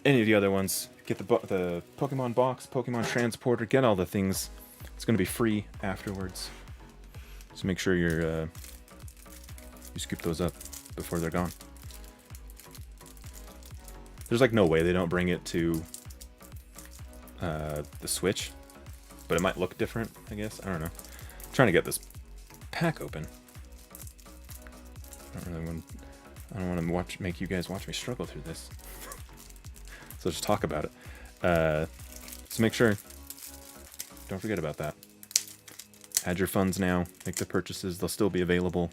Speaker 1: any of the other ones. Get the Pokemon box, Pokemon transporter, get all the things. It's going to be free afterwards. So make sure you scoop those up before they're gone. There's like no way they don't bring it to the Switch, but it might look different, I guess. I don't know. I'm trying to get this pack open. I don't want to make you guys watch me struggle through this. So just talk about it. So make sure, don't forget about that. Add your funds now. Make the purchases. They'll still be available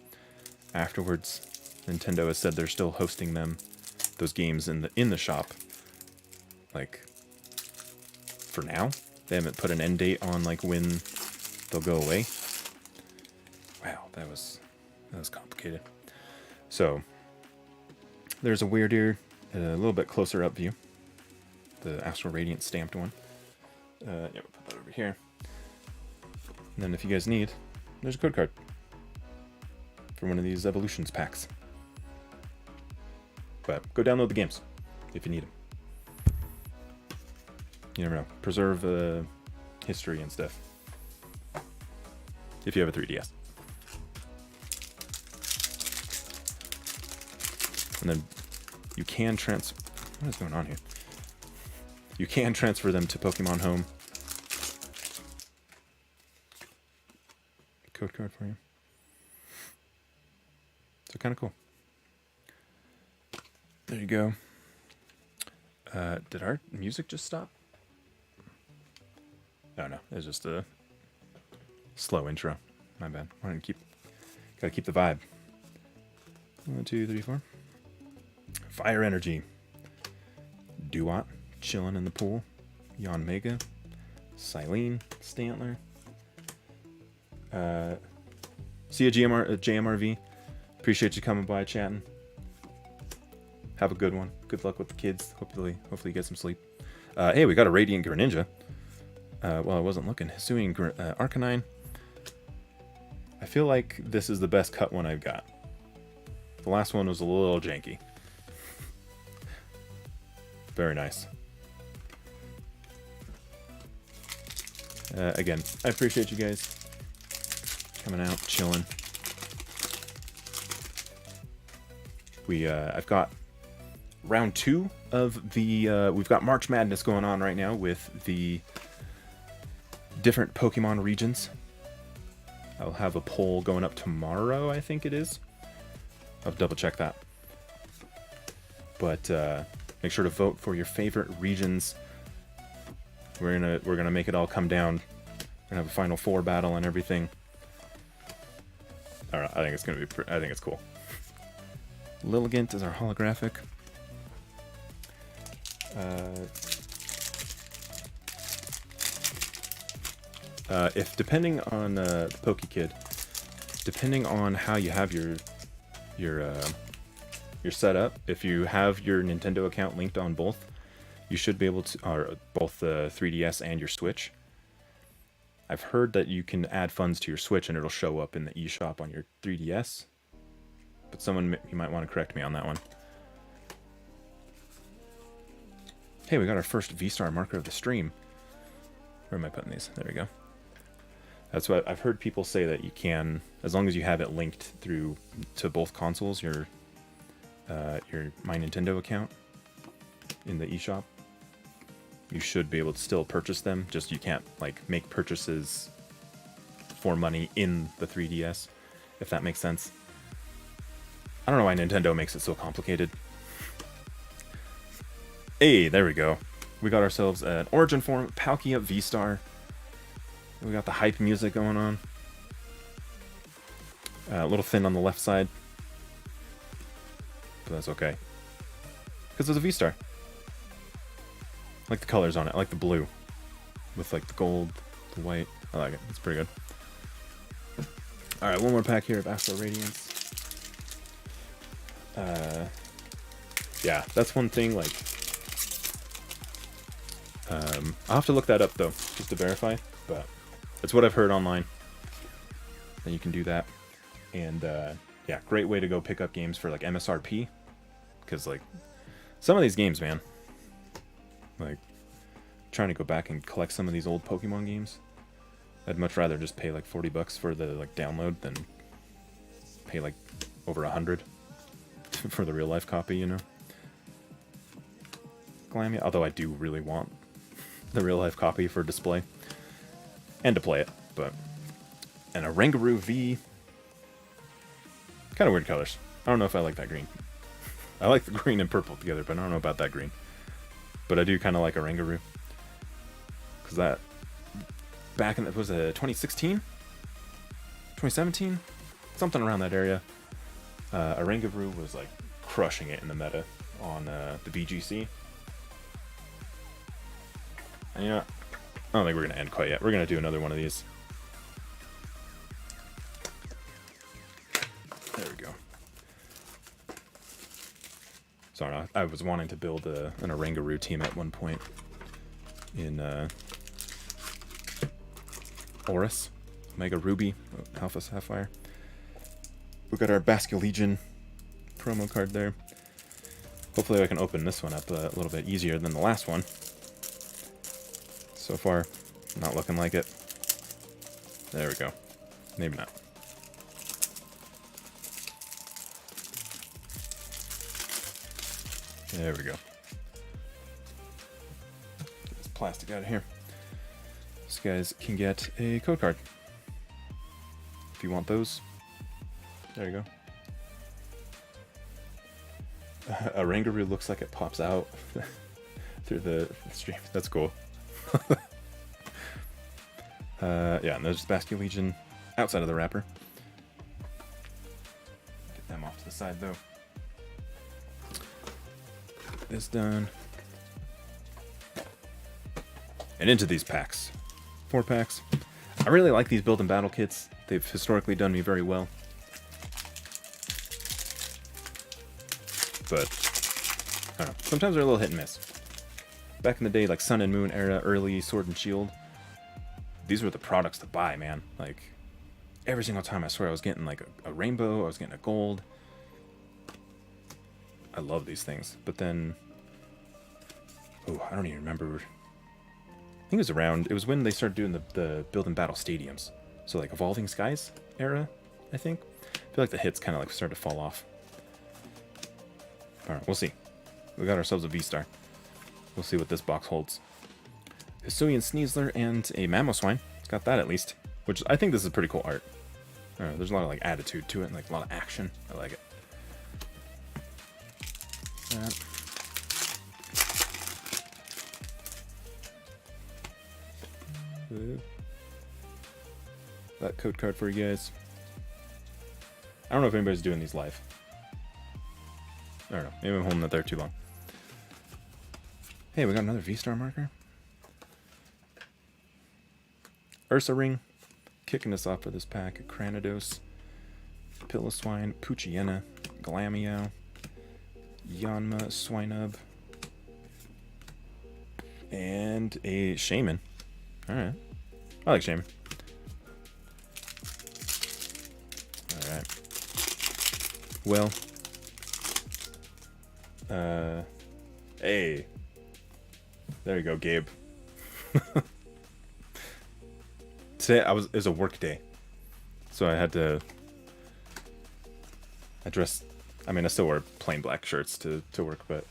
Speaker 1: afterwards. Nintendo has said they're still hosting those games in the shop. Like, for now, they haven't put an end date on like when they'll go away. Wow, that was complicated. So there's a weirder, a little bit closer up view. The Astral Radiant stamped one. Yeah, we'll put that over here. And then if you guys need, there's a code card for one of these Evolutions packs. But go download the games if you need them. You never know. Preserve history and stuff. If you have a 3DS. And then you can what is going on here? You can transfer them to Pokemon Home. Code card for you. So kind of cool. There you go. Did our music just stop? Oh no, it's just a slow intro. My bad. Gotta keep the vibe. 1, 2, 3, 4. Fire Energy. Duat, chilling in the pool. Yanmega. Silene, Stantler. See you, JMRV. Appreciate you coming by, chatting. Have a good one. Good luck with the kids. Hopefully you get some sleep. Hey, we got a Radiant Greninja. Well, I wasn't looking. Hisuian Arcanine. I feel like this is the best cut one I've got. The last one was a little janky. Very nice. Again, I appreciate you guys coming out, chilling. I've got round 2 of the, we've got March Madness going on right now with the different Pokemon regions. I'll have a poll going up tomorrow, I think it is. I'll double check that. But make sure to vote for your favorite regions. We're gonna make it all come down. We're gonna have a Final Four battle and everything. I don't know, I think it's cool. Lilligant is our holographic. If depending on the PokeKid, depending on how you have your setup, if you have your Nintendo account linked on both, you should be able to, or both the 3DS and your Switch. I've heard that you can add funds to your Switch and it'll show up in the eShop on your 3DS. But you might want to correct me on that one. Hey, we got our first V-Star marker of the stream. Where am I putting these? There we go. That's what I've heard people say, that you can, as long as you have it linked through to both consoles, your My Nintendo account in the eShop, you should be able to still purchase them. Just you can't like make purchases for money in the 3DS, if that makes sense. I don't know why Nintendo makes it so complicated. Hey, there we go. We got ourselves an Origin Form Palkia V-Star. We got the hype music going on. A little thin on the left side. But that's okay. Because it's a V-Star. I like the colors on it. I like the blue. With like the gold, the white. I like it. It's pretty good. Alright, one more pack here of Astral Radiance. Yeah, that's one thing, like... I'll have to look that up, though, just to verify. But it's what I've heard online. Then you can do that. And yeah, great way to go pick up games for like MSRP. Because like some of these games, man, like trying to go back and collect some of these old Pokemon games, I'd much rather just pay like $40 for the like download than pay like over 100 for the real life copy, you know. Glamia, although I do really want the real life copy for display and to play it, but an Oranguru V, kind of weird colors. I don't know if I like that green. I like the green and purple together, but I don't know about that green. But I do kind of like Oranguru, because that back in the, was it 2016, 2017, something around that area. Oranguru was like crushing it in the meta on the BGC. And you know, I don't think we're gonna end quite yet. We're gonna do another one of these. There we go. Sorry, I was wanting to build an Oranguru team at one point in Oris, Mega Ruby, Alpha Sapphire. We got our Basculegion promo card there. Hopefully I can open this one up a little bit easier than the last one. So far, not looking like it. There we go. Maybe not. There we go. Get this plastic out of here. So you guys can get a code card if you want those. There you go. Oranguru looks like it pops out through the stream. That's cool. Yeah, and there's Basculegion outside of the wrapper. Get them off to the side though. Get this done. And into these packs. 4 packs. I really like these build and battle kits. They've historically done me very well. But I don't know. Sometimes they're a little hit and miss. Back in the day, like Sun and Moon era, early Sword and Shield, these were the products to buy, man. Like, every single time I swear I was getting like a rainbow, I was getting a gold. I love these things. But then, oh, I don't even remember. I think it was when they started doing the build and battle stadiums. So like Evolving Skies era, I think. I feel like the hits kind of like started to fall off. Alright, we'll see. We got ourselves a V-Star. We'll see what this box holds. Hisuian Sneasler and a Mamoswine. It's got that at least. Which I think this is pretty cool art. There's a lot of like attitude to it and like a lot of action. I like it. That code card for you guys. I don't know if anybody's doing these live. I don't know. Maybe I'm holding it there too long. Hey, we got another V-Star marker. Ursa Ring. Kicking us off for this pack. Cranidos. Piloswine. Poochyena. Glameow. Yanma. Swinub. And a Shaman. Alright. I like Shaman. Alright. Well. Hey. There you go, Gabe. Today it was a work day. So I had to I still wear plain black shirts to work, but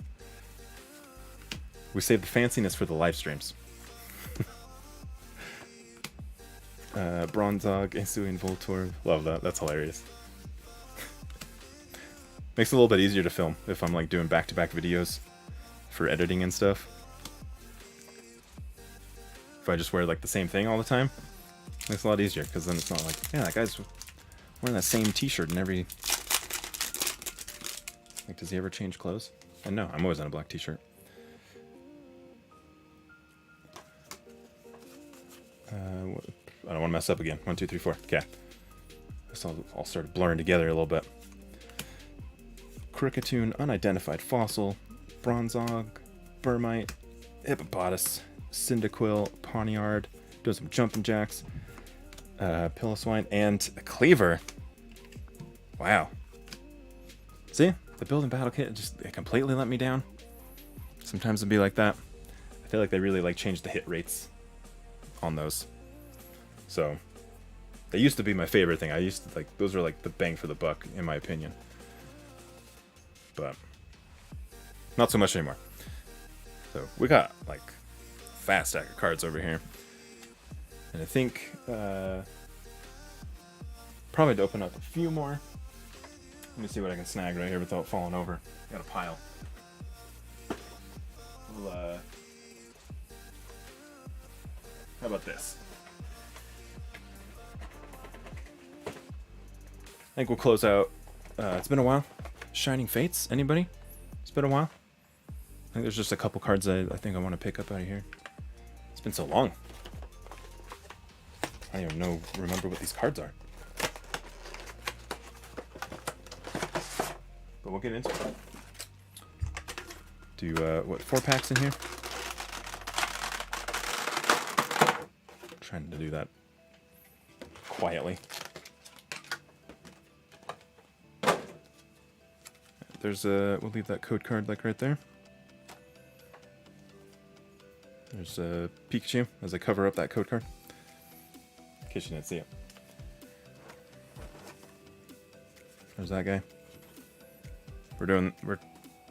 Speaker 1: we saved the fanciness for the live streams. Bronzog, Hisuian Voltorb. Love that. That's hilarious. Makes it a little bit easier to film if I'm like doing back-to-back videos for editing and stuff. If I just wear like the same thing all the time, makes it a lot easier because then it's not like, yeah, that guy's wearing that same t-shirt in every... Like, does he ever change clothes? And no, I'm always on a black t-shirt. I don't want to mess up again. 1, 2, 3, 4. Okay. This all started blurring together a little bit. Kricketune, Unidentified Fossil, Bronzog, Burmite, Hippopotas, Cyndaquil, Pawniard, doing some jumping jacks, Piloswine, and a Cleaver. Wow. the build and battle kit just it completely let me down. Sometimes it'd be like that. I feel like they really like changed the hit rates on those. So they used to be my favorite thing. I used to like those are like the bang for the buck in my opinion. But not so much anymore. So we got like fast stack of cards over here. And I think probably to open up a few more. Let me see what I can snag right here without falling over. Got a pile. We'll, how about this? I think we'll close out. It's been a while. Shining Fates, anybody? It's been a while. I think there's just a couple cards I think I want to pick up out of here. It's been so long. I don't even remember what these cards are. But we'll get into it. Do, what, 4 packs in here? Trying to do that quietly. There's a, we'll leave that code card like right there. There's a Pikachu as I cover up that code card. In case you didn't see it. There's that guy. We're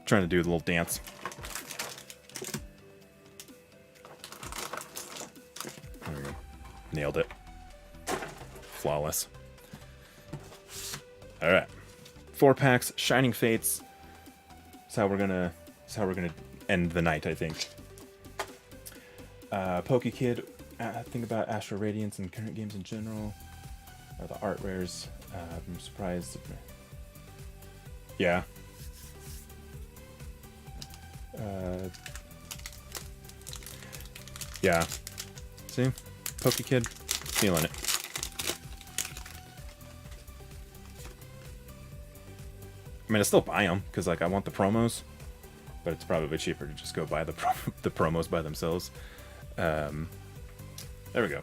Speaker 1: trying to do a little dance. There we go. Nailed it. Flawless. Alright. 4 packs, Shining Fates. That's how we're gonna end the night, I think. PokeKid, think about Astral Radiance and current games in general. Or the art rares. I'm surprised. Yeah. Yeah. See? PokeKid, feeling it. I mean, I still buy them because, like, I want the promos, but it's probably cheaper to just go buy the promos by themselves. There we go.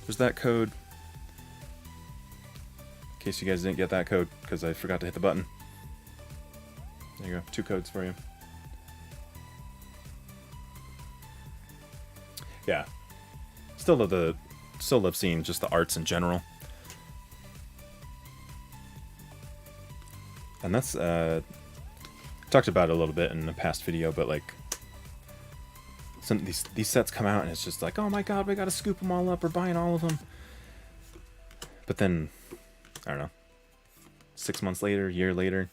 Speaker 1: There's that code. In case you guys didn't get that code because I forgot to hit the button. There you go. 2 codes for you. Yeah. Still love seeing just the arts in general. And that's talked about it a little bit in the past video, but like some these sets come out and it's just like, oh my god, we gotta scoop them all up. We're buying all of them. But then I don't know, 6 months later, a year later,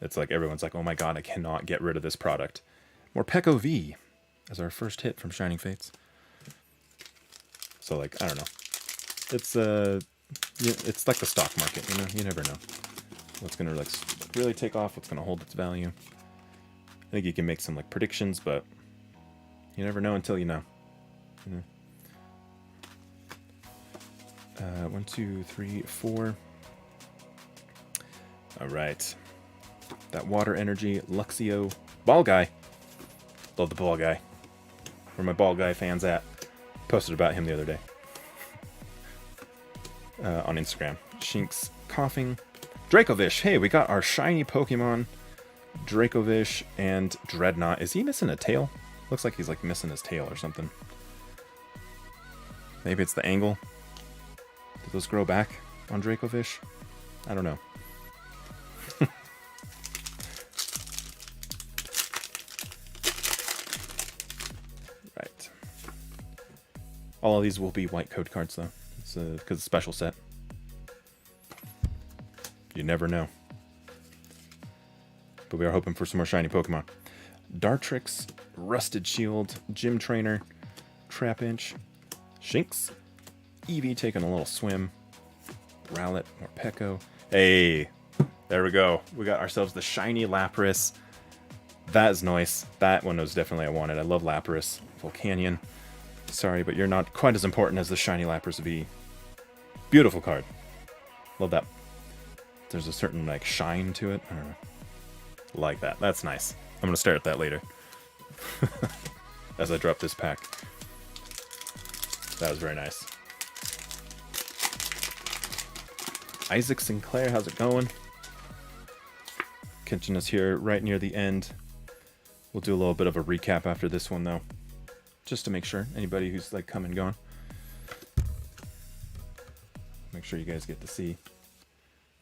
Speaker 1: it's like everyone's like, oh my god, I cannot get rid of this product. More Pekko V as our first hit from Shining Fates. So like, I don't know. It's it's like the stock market, you know. You never know what's gonna like really take off. What's gonna hold its value. I think you can make some like predictions, but you never know until you know. 1, 2, 3, 4. All right. That water energy Luxio ball guy. Love the ball guy. Where my ball guy fans at? Posted about him the other day. On Instagram. Shinx coughing. Dracovish. Hey, we got our shiny Pokemon. Dracovish and Dreadnought. Is he missing a tail? Looks like he's like missing his tail or something. Maybe it's the angle. Did those grow back on Dracovish? I don't know. Right. All of these will be white code cards though. It's because it's a special set. You never know. But we are hoping for some more shiny Pokemon. Dartrix, Rusted Shield, Gym Trainer, Trapinch, Shinx, Eevee taking a little swim, Rowlet, more Pekko. Hey, there we go. We got ourselves the shiny Lapras. That is nice. That one was definitely I wanted. I love Lapras. Volcanion. Sorry, but you're not quite as important as the shiny Lapras V. Beautiful card. Love that. There's a certain like shine to it. I don't know. Like that. That's nice. I'm gonna stare at that later. As I drop this pack. That was very nice. Isaac Sinclair, how's it going? catching us here right near the end. We'll do a little bit of a recap after this one, though, just to make sure anybody who's like come and gone. Make sure you guys get to see.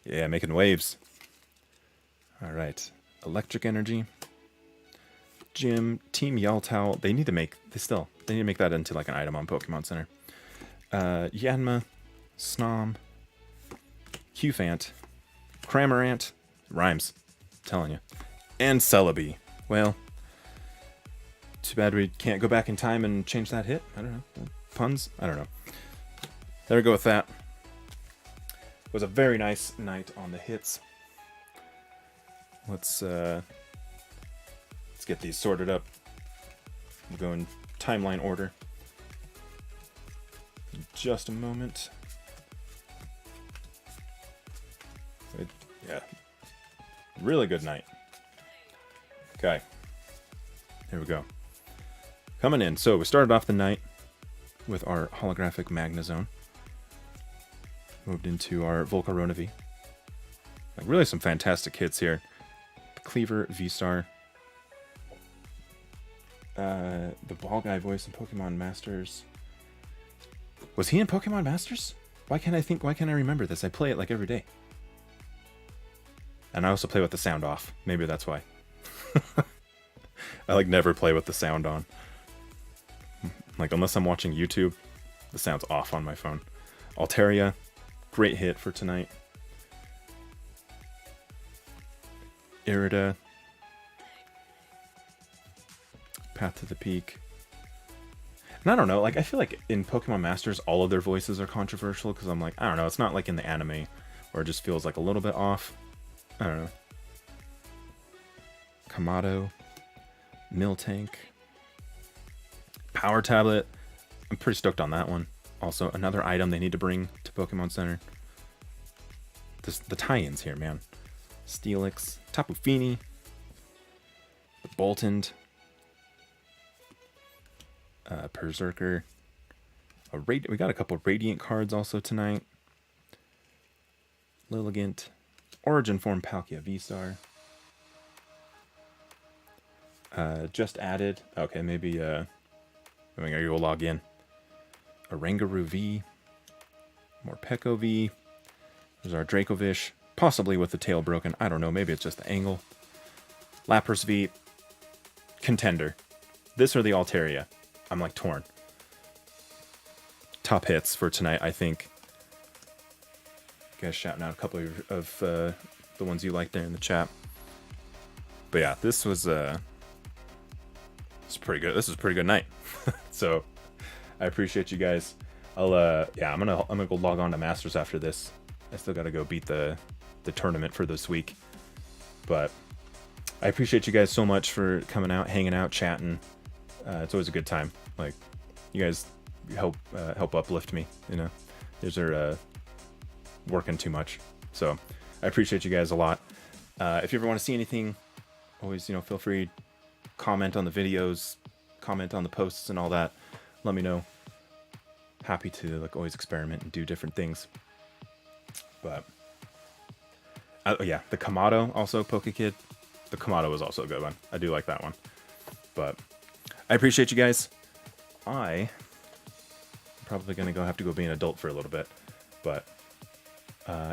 Speaker 1: Yeah, making waves. All right, Electric Energy, Gym, Team Yaltao. They need to make that into like an item on Pokemon Center. Yanma, Snom, Qfant, Cramorant, rhymes, I'm telling you, and Celebi. Well, too bad we can't go back in time and change that hit. I don't know. Puns? I don't know. There we go with that. It was a very nice night on the hits. Let's get these sorted up. We'll go in timeline order. In just a moment. Yeah. Really good night. Okay. Here we go. Coming in. So we started off the night with our holographic Magnezone. Moved into our Volcarona V. Like really some fantastic hits here. Cleaver, V-Star. The ball guy voice in Pokemon Masters. Was he in Pokemon Masters? Why can't I remember this? I play it like every day. And I also play with the sound off. Maybe that's why. I like never play with the sound on. Like unless I'm watching YouTube, the sound's off on my phone. Altaria, great hit for tonight. Irida. Path to the Peak. And I don't know, like I feel like in Pokemon Masters all of their voices are controversial because I'm like, I don't know, it's not like in the anime where it just feels like a little bit off. I don't know. Kamado, Miltank, Power Tablet. I'm pretty stoked on that one. Also, another item they need to bring to Pokemon Center. The tie-ins here, man. Steelix, Tapu Fini, the Boltund, Berserker. We got a couple Radiant cards also tonight. Lilligant, Origin Form Palkia V-Star. Just added. Okay, maybe I'm gonna go log in. A Rangaroo V. More Peko V. There's our Dracovish. Possibly with the tail broken. I don't know. Maybe it's just the angle. Lapras V. Contender. This or the Altaria. I'm like torn. Top hits for tonight, I think. You guys shouting out a couple of the ones you like there in the chat. But yeah, this was it's pretty good. This was a pretty good night. So I appreciate you guys. I'm gonna go log on to Masters after this. I still gotta go beat the tournament for this week. But I appreciate you guys so much for coming out, hanging out, chatting. It's always a good time. Like you guys help uplift me. You know, these are working too much. So I appreciate you guys a lot. If you ever want to see anything, always feel free. Comment on the videos, comment on the posts and all that. Let me know. Happy to like always experiment and do different things. But yeah, the Kamado also Pokekid. The Kamado was also a good one. I do like that one. But I appreciate you guys. I'm probably gonna have to go be an adult for a little bit. But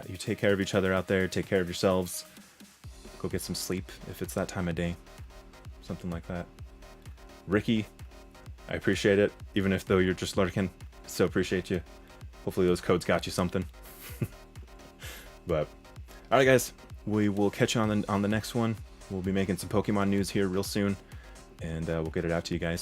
Speaker 1: you take care of each other out there. Take care of yourselves. Go get some sleep if it's that time of day. Something like that. Ricky, I appreciate it. Even if though you're just lurking, still appreciate you. Hopefully those codes got you something. But all right, guys, we will catch you on the next one. We'll be making some Pokemon news here real soon, and we'll get it out to you guys.